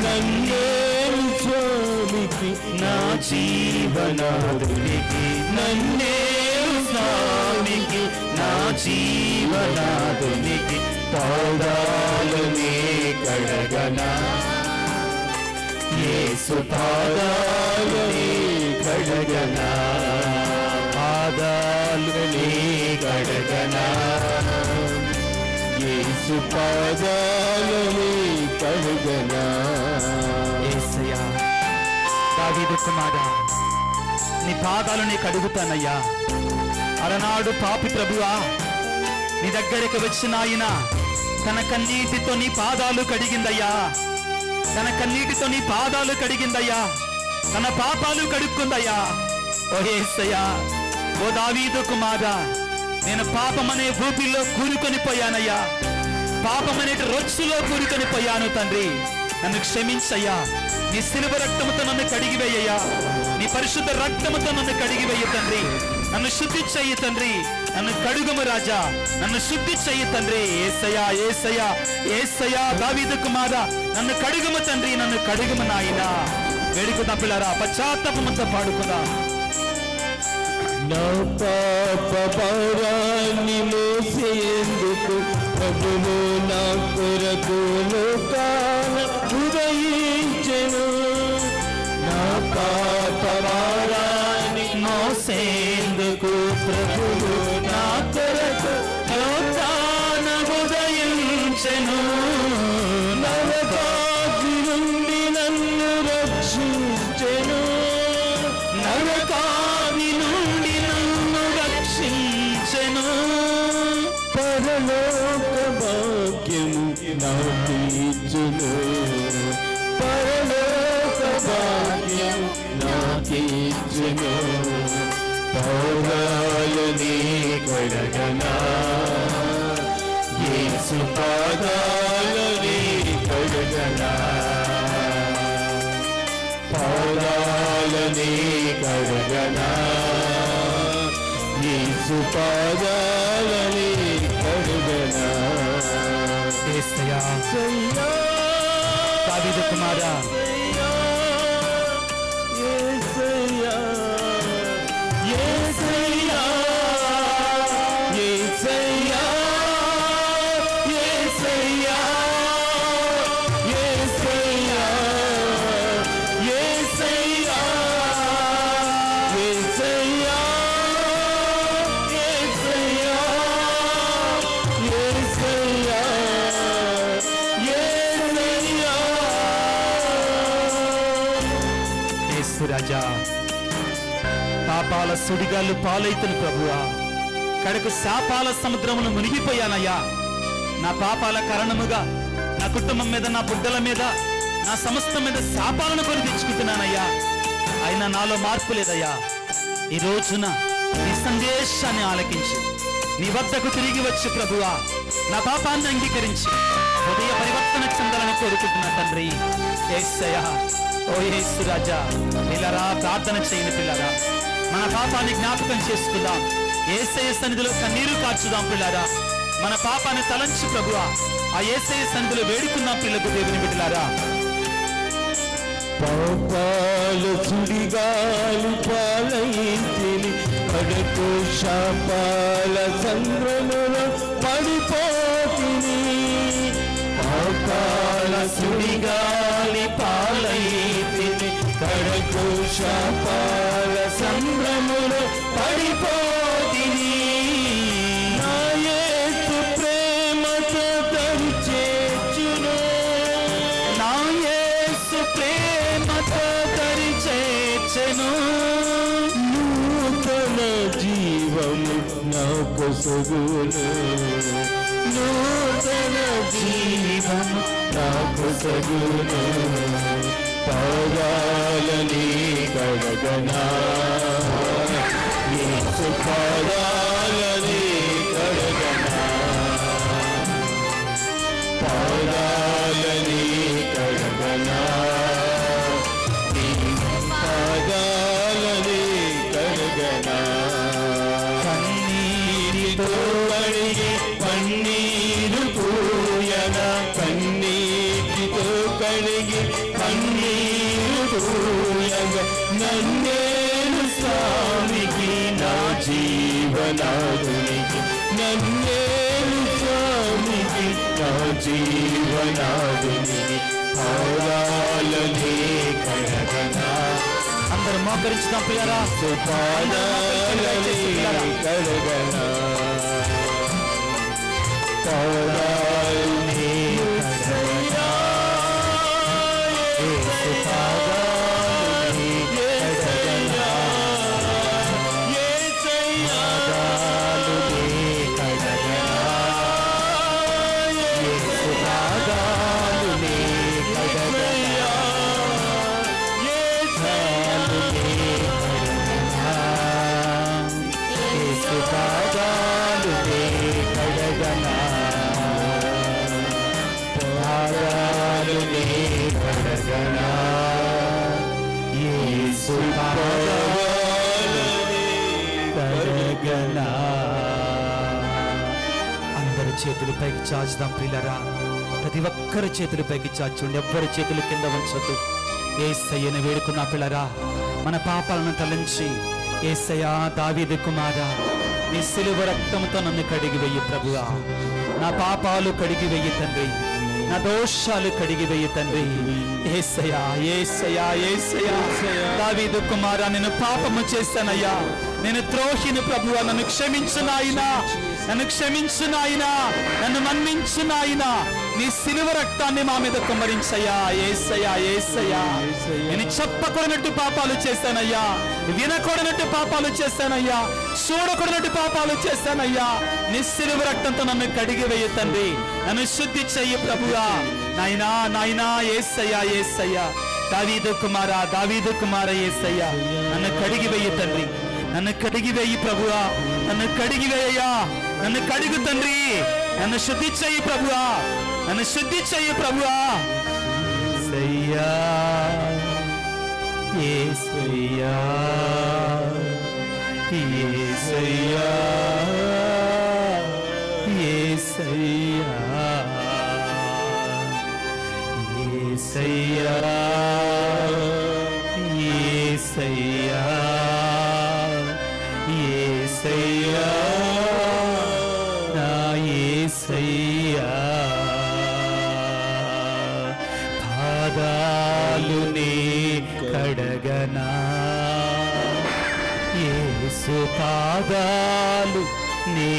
నన్నేలు స్వామికి నా జీవనాదునికి నన్నేలు స్వామికి నా జీవనాదునికి పాదాలని కడగనా యేసు పాదాలని కడగనా పాదాలని కడగనా యేసు పాదాలని కడగనా యేసయ్యా దావీదు కుమారా నీ పాదాలని కడుగుతానయ్యా. అలనాడు పాపి ప్రభువా నీ దగ్గరికి వచ్చిన ఆయన తన కన్నీటితో నీ పాదాలు కడిగిందయ్యా. తన కన్నీటితో నీ పాదాలు కడిగిందయ్యా. తన పాపాలు కడుక్కుందయ్యా. ఓ యేసయ్యా, ఓ దావీదు కుమారా, నేను పాపమనే ఊపిలో కూరుకొని పోయానయ్యా. పాపమనే రొచ్చులో కూరుకొని పోయాను తండ్రి. నన్ను క్షమించయ్యా. నీ శిలువ రక్తముతో నన్ను కడిగివేయ్యా. నీ పరిశుద్ధ రక్తముతో నన్ను కడిగివేయ తండ్రి. నన్ను శుద్ధి చెయ్యి తండ్రి. నన్ను కడుగుము రాజా. నన్ను శుద్ధి చెయ్యి తండ్రి. యేసయ్యా, యేసయ్యా, యేసయ్యా, దావీదు కుమారా, నన్ను కడుగుము తండ్రి. నన్ను కడుగుము నాయనా. వేడుకుదా పిల్లరా, పశ్చాత్తాపముతో పాడుకుదా. నా పాప భారాన్ని మోసేందుకు ప్రభువు నా కొరకు లోకాన ఉదయించెను. నా పాప భారాన్ని మోసేందుకు ప్రభువు నా కొరకు లోకాన ఉదయించెను. నరకాగ్ని నుండి నన్ను రక్షించెను. నరకాగ్ని నుండి నన్ను రక్షించెను. పరలోక భాగ్యము నాకిచ్చును. పరలోక భాగ్యము నాకిచ్చును. పాదాలని కడగనా యేసు పాదాలని కడగనా పాదాలని కడగనా యేసు పాదాలని కడగనా. యేసయ్యా, దావీదు కుమారా, యేసయ్యా, యేసయ్యా, యేసయ్యా, యేసయ్యా, యేసయ్యా, యేసయ్యా, యేసయ్యా, యేసయ్యా, యేసయ్యా, యేసయ్యా. యేసు రాజా, పాపాల సుడిగాళ్ళు పాలైతును ప్రభువా. కడకు శాపాల సముద్రమును మునిగిపోయానయ్యా. నా పాపాల కారణముగా నా కుటుంబం మీద, నా బిడ్డల మీద, నా సమస్తం మీద శాపాలను కొని తెచ్చుకుంటున్నానయ్యా. అయినా నాలో మార్పు లేదయ్యా. ఈ రోజున నీ సందేశాన్ని ఆలకించి నీ వద్దకు తిరిగి వచ్చి ప్రభువా నా పాపాన్ని అంగీకరించి హృదయ పరివర్తన చెందాలని కోరుకుంటున్నా తండ్రి. యేసయ్యా, ఓ యేసు రాజా, పిల్లరా ప్రార్థన చేయని పిల్లరా, మన పాపాన్ని జ్ఞాపకం చేసుకుందాం. యేసయ్య సన్నిధిలో కన్నీరు కార్చుదాం పిల్లారా. మన పాపాన్ని తలంచి ప్రభువా ఆ యేసయ్య సన్నిధిలో వేడుకుందాం పిల్లకు దేవుని బిడ్డలారా. పాపాలు సుడిగాలి పాలయింటిని కడకు శాపాల సంద్రములో పడిపోతిని. పాపాల సుడిగాలి పాలయింటిని కడకు శాపాల సంద్రములో పడిపోతిని. నా యేసు ప్రేమతో దరిచేర్చును. నా యేసు ప్రేమతో దరిచేర్చెను. నూతన జీవము నా కొసగును. నూతన జీవము నా కొసగును. పాదాలని కడగనా యేసు పాదాలని కడగనా పాదాలని కడగనా పాదాలని కడగనా. కన్నీటితో కడిగి పన్నీరు కడిగి కన్నీరు తూయగా నన్నేను స్వామికి నా జీవనాదునికి నన్నేను స్వామికి నా జీవనాదునికి పాదాలనే కడగనా అందరూ మోకరించుదాం ప్రియారా. పాదాలనే కడగనా పాదాలనే కడగనా యేసు పాదాలనే కడగనా యేసయ్యా పాదాలనే కడగనా యేసు పాదాలనే కడగనా యేసు పాదాలనే కడగనా పాదాలనే కడగనా యేసు పాదాలనే కడగనా. అందరి చేతులు పైకి చాచుదాం ప్రియులరా. ప్రతి ఒక్కరి చేతులు పైకి చాచుండి ఎవ్వరి చేతులు కింద ఉంచొద్దు. యేసయ్యను వేడుకున్న పిల్లరా, మన పాపాలను తలంచి యేసయ్యా దావీదు కుమారా, నీ సిలువ రక్తంతో నన్ను కడిగి వెయ్యి ప్రభువా. నా పాపాలు కడిగి వెయ్యి తండ్రి, నా దోషాలు కడిగి వెయ్యి తండ్రి. యేసయ్యా యేసయ్యా యేసయ్యా దావీదు కుమారా, నేను పాపము చేశానయ్యా, నేను ద్రోహిని ప్రభువా, నన్ను క్షమించు నాయనా, నన్ను క్షమించు నాయనా, నన్ను మన్నించు నాయనా. నీ సిలువ రక్తాన్ని మా మీద కుమ్మరించయ్యా. యేసయ్యా యేసయ్యా, నేను చెప్పకూడనట్టు పాపాలు చేశానయ్యా, వినకూడనట్టు పాపాలు చేశానయ్యా, చూడకూడనట్టు పాపాలు చేశానయ్యా. నీ సిలువ రక్తంతో నన్ను కడిగి వేయ తండ్రి, నన్ను శుద్ధి చెయ్యి ప్రభువా. నాయనా నాయనా యేసయ్యా యేసయ్యా, దావీదు కుమారా దావీదు కుమారా యేసయ్యా, నన్ను కడిగి వేయి తండ్రి, నన్ను కడిగి వేయి ప్రభువా, నన్ను కడిగి వేయ్యా, నన్ను కడిగు తండ్రి, నన్ను శుద్ధి చెయ్యి ప్రభువా, నన్ను శుద్ధి చెయ్యి ప్రభువా. యేసయ్యా యేసయ్యా యేసయ్యా యేసయ్యా యేసయ్యా యేసయ్యా నా యేసయ్యా పాదాలునే కడగనా యేసు పాదాలు నే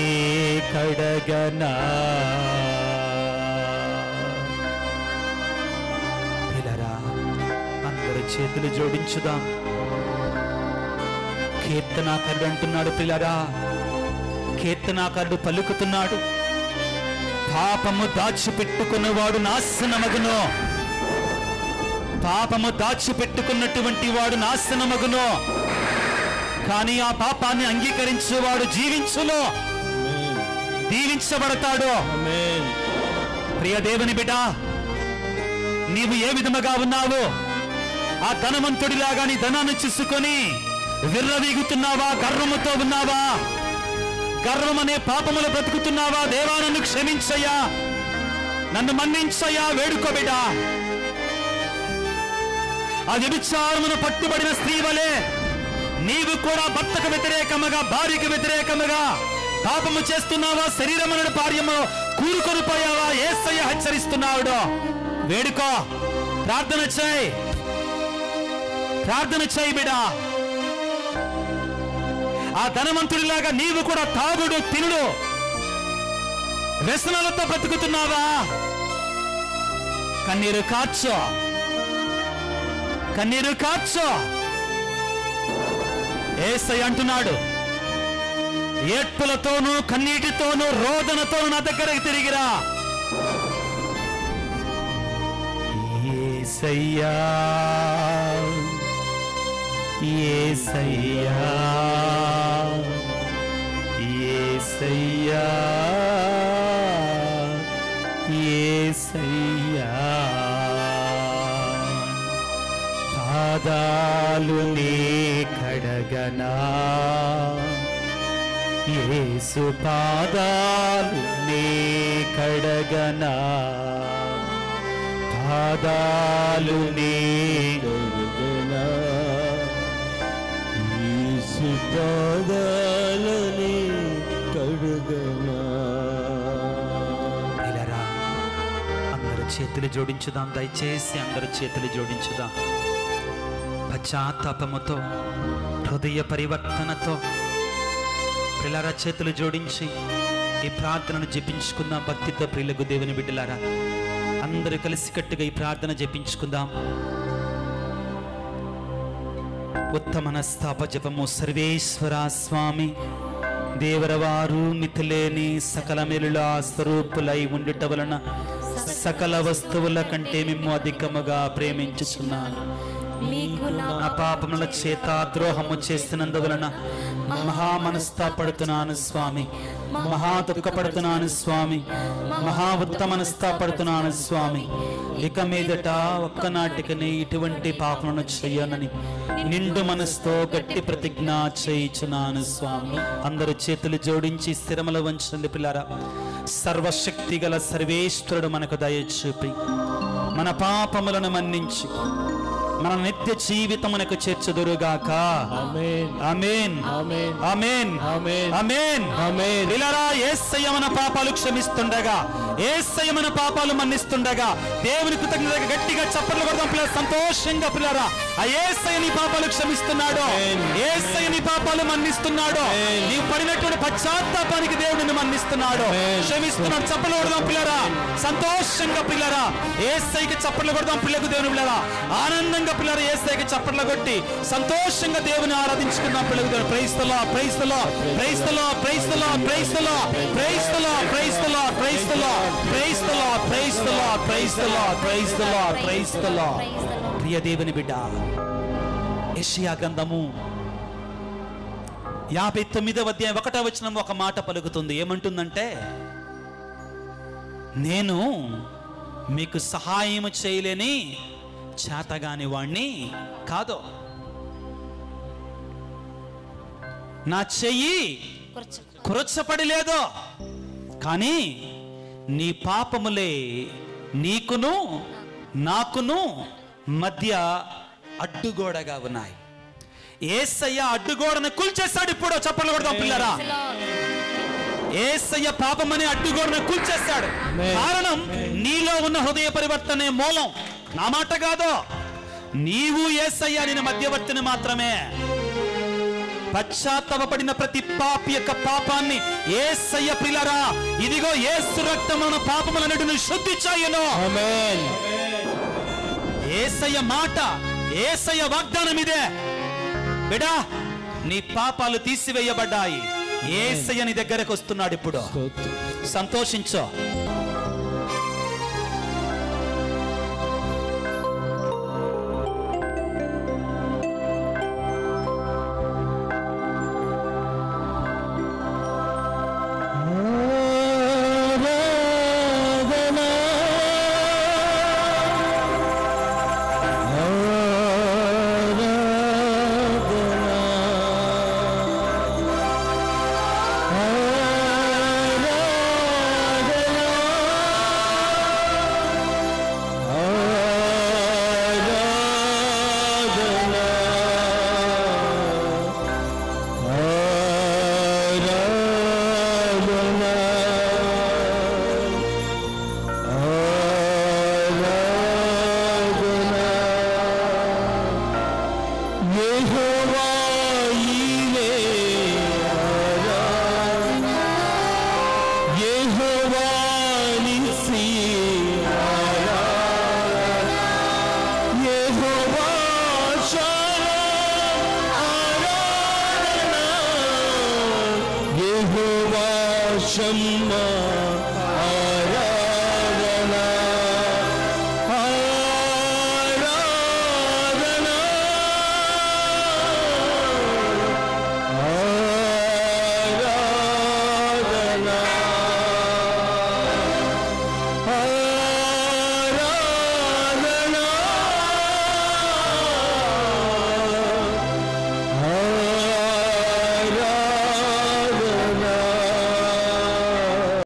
కడగనా. పిల్లరా, అందరి చేతులు జోడించుదాం. కీర్తనాకారుడు అంటున్నాడు పిల్లరా, కీర్తనాకారుడు పలుకుతున్నాడు, పాపము దాచిపెట్టుకున్నవాడు నాశనమగును, పాపము దాచిపెట్టుకున్నటువంటి వాడు నాశనమగును, కానీ ఆ పాపాన్ని అంగీకరించేవాడు జీవించును, దీవించబడతాడు. ప్రియ దేవుని బిడ్డ, నీవు ఏ విధముగా ఉన్నావు? ఆ ధనవంతుడిలాగా నీ ధనాన్ని చూసుకొని విర్రవీగుతున్నావా? గర్వముతో ఉన్నావా? గర్వం అనే పాపములు బ్రతుకుతున్నావా? దేవా నన్ను క్షమించయ్యా, నన్ను మన్నించయ్యా, వేడుకో బిడ్డ. ఆ వ్యభిచారమును పట్టుబడిన స్త్రీ వలె నీవు కూడా భర్తకు వ్యతిరేకముగా, భార్యకు వ్యతిరేకముగా పాపము చేస్తున్నావా? శరీరమున పార్యము కూరుకొని పోయావా? యేసయ్య హెచ్చరిస్తున్నాడు. వేడుకో, ప్రార్థన చేయి, ప్రార్థన చేయి బిడా. ఆ ధనవంతుడిలాగా నీవు కూడా తాగుడు, తినుడు, వ్యసనాలతో బ్రతుకుతున్నావా? కన్నీరు కార్చో, కన్నీరు కార్చో. యేసయ్య అంటున్నాడు, ఏడ్పులతోనూ కన్నీటితోనూ రోదనతోనూ నా దగ్గరకు తిరిగిరా. యేసయ్యా యేసయ్యా యేసయ్యా యేసయ్యా పాదాలు నీ కడగనా, యేసు పాదాలు నీ కడగనా, పాదాలు నీ కడగనా యేసు పాదాలు నీ కడగనా. ఇలారా అందరు చేతులు జోడించుదాం, దయచేసి అందరు చేతులు జోడించుదాం. పశ్చాత్తాపముతో హృదయ పరివర్తనతో పిల్లరా చేతులు జోడించి ఈ ప్రార్థనను జపించుకుందాం. భక్తితో ప్రియులకు దేవుని బిడ్డలారా అందరూ కలిసికట్టుగా ఈ ప్రార్థన జపించుకుందాం. ఉత్తమ మనస్తాప జపము. సర్వేశ్వర స్వామి దేవరవారు మితిలేని సకల మేలుల స్వరూపులై ఉండుట వలన సకల వస్తువుల కంటే మిమ్ము అధికముగా ప్రేమించుచున్నాను. నా పాపముల చేత ద్రోహము చేస్తున్నందువలన మహా మనస్తాపడుతున్నాను స్వామి, మహా దుఃఖపడుతున్నాను స్వామి, మహా ఉత్తమ మనస్తాపడుతున్నాను స్వామి. ఇక మీదట ఒక్కనాటికని ఇటువంటి పాపములను చెయ్యనని నిండు మనసుతో గట్టి ప్రతిజ్ఞ చేయించున్నాను స్వామి. అందరూ చేతులు జోడించి స్థిరముల వంచండి పిల్లారా. సర్వశక్తి గల సర్వేశ్వరుడు మనకు దయ చూపి మన పాపములను మన్నించి మన నిత్య జీవితమునకు చేర్చుదురుగాక. ఆమేన్ ఆమేన్ ఆమేన్ ఆమేన్ ఆమేన్ ఆమేన్. పిల్లరా యేసయ్య మన పాపాలు క్షమిస్తుండగా, యేసయ్య మన పాపాలు మన్నిస్తుండగా దేవుని కృతజ్ఞతగా గట్టిగా చప్పట్లు కొడదాం పిల్లరా. సంతోషంగా పిల్లరా ఆ యేసయ్య నీ పాపాలు క్షమిస్తున్నాడు, యేసయ్య నీ పాపాలు మన్నిస్తున్నాడు. నీవు పడినటువంటి పశ్చాత్తాపానికి దేవుడు నిన్ను మన్నిస్తున్నాడు, క్షమిస్తున్నాడు. చప్పట్లు కొడదాం పిల్లరా సంతోషంగా. పిల్లరా యేసయ్యకి చప్పట్లు కొడదాం. పిల్లకు దేవుని పిల్లరా ఆనందంగా పిల్లలు యేసయ్యకి చప్పట్లు కొట్టి సంతోషంగా దేవుని ఆరాధించుకుందాం. పిల్లలు దేవుని praise the lord, praise the lord, praise the lord, praise the lord, praise the lord, praise the lord, praise the lord, praise the lord, praise the lord, praise the lord, praise the lord, praise the lord, praise the lord. ప్రియ దేవుని బిడ్డ, యెషయా గ్రంథము 59వ అధ్యాయం 1వ వచనం ఒక మాట పలుకుతుంది. ఏమంటుందంటే, నేను మీకు సహాయం చేయలేని చేతగాని వాణ్ణి కాదు, నా చెయ్యి కురచపడి లేదు, కానీ నీ పాపములే నీకును నాకును మధ్య అడ్డుగోడగా ఉన్నాయి. యేసయ్య అడ్డుగోడను కూల్చేశాడు. ఇప్పుడు చప్పట్లు కొడదాం పిల్లరా. యేసయ్య పాపమనే అడ్డుగోడను కూల్చేశాడు. కారణం నీలో ఉన్న హృదయ పరివర్తనే మూలం, నా మాట కాదు. నీవు యేసయ్య నేను మధ్యవర్తిని మాత్రమే. పశ్చాత్తాపపడిన ప్రతి పాపి యొక్క పాపాన్ని యేసయ్య పిల్లరా ఇదిగో యేసు రక్తమున పాపములన్నిటిని శుద్ధి చేయును. ఆమేన్. యేసయ్య మాట, యేసయ్య వాగ్దానం ఇదే. బిడా నీ పాపాలు తీసివేయబడ్డాయి. యేసయ్య నీ దగ్గరకు వస్తున్నాడు. ఇప్పుడు సంతోషించు.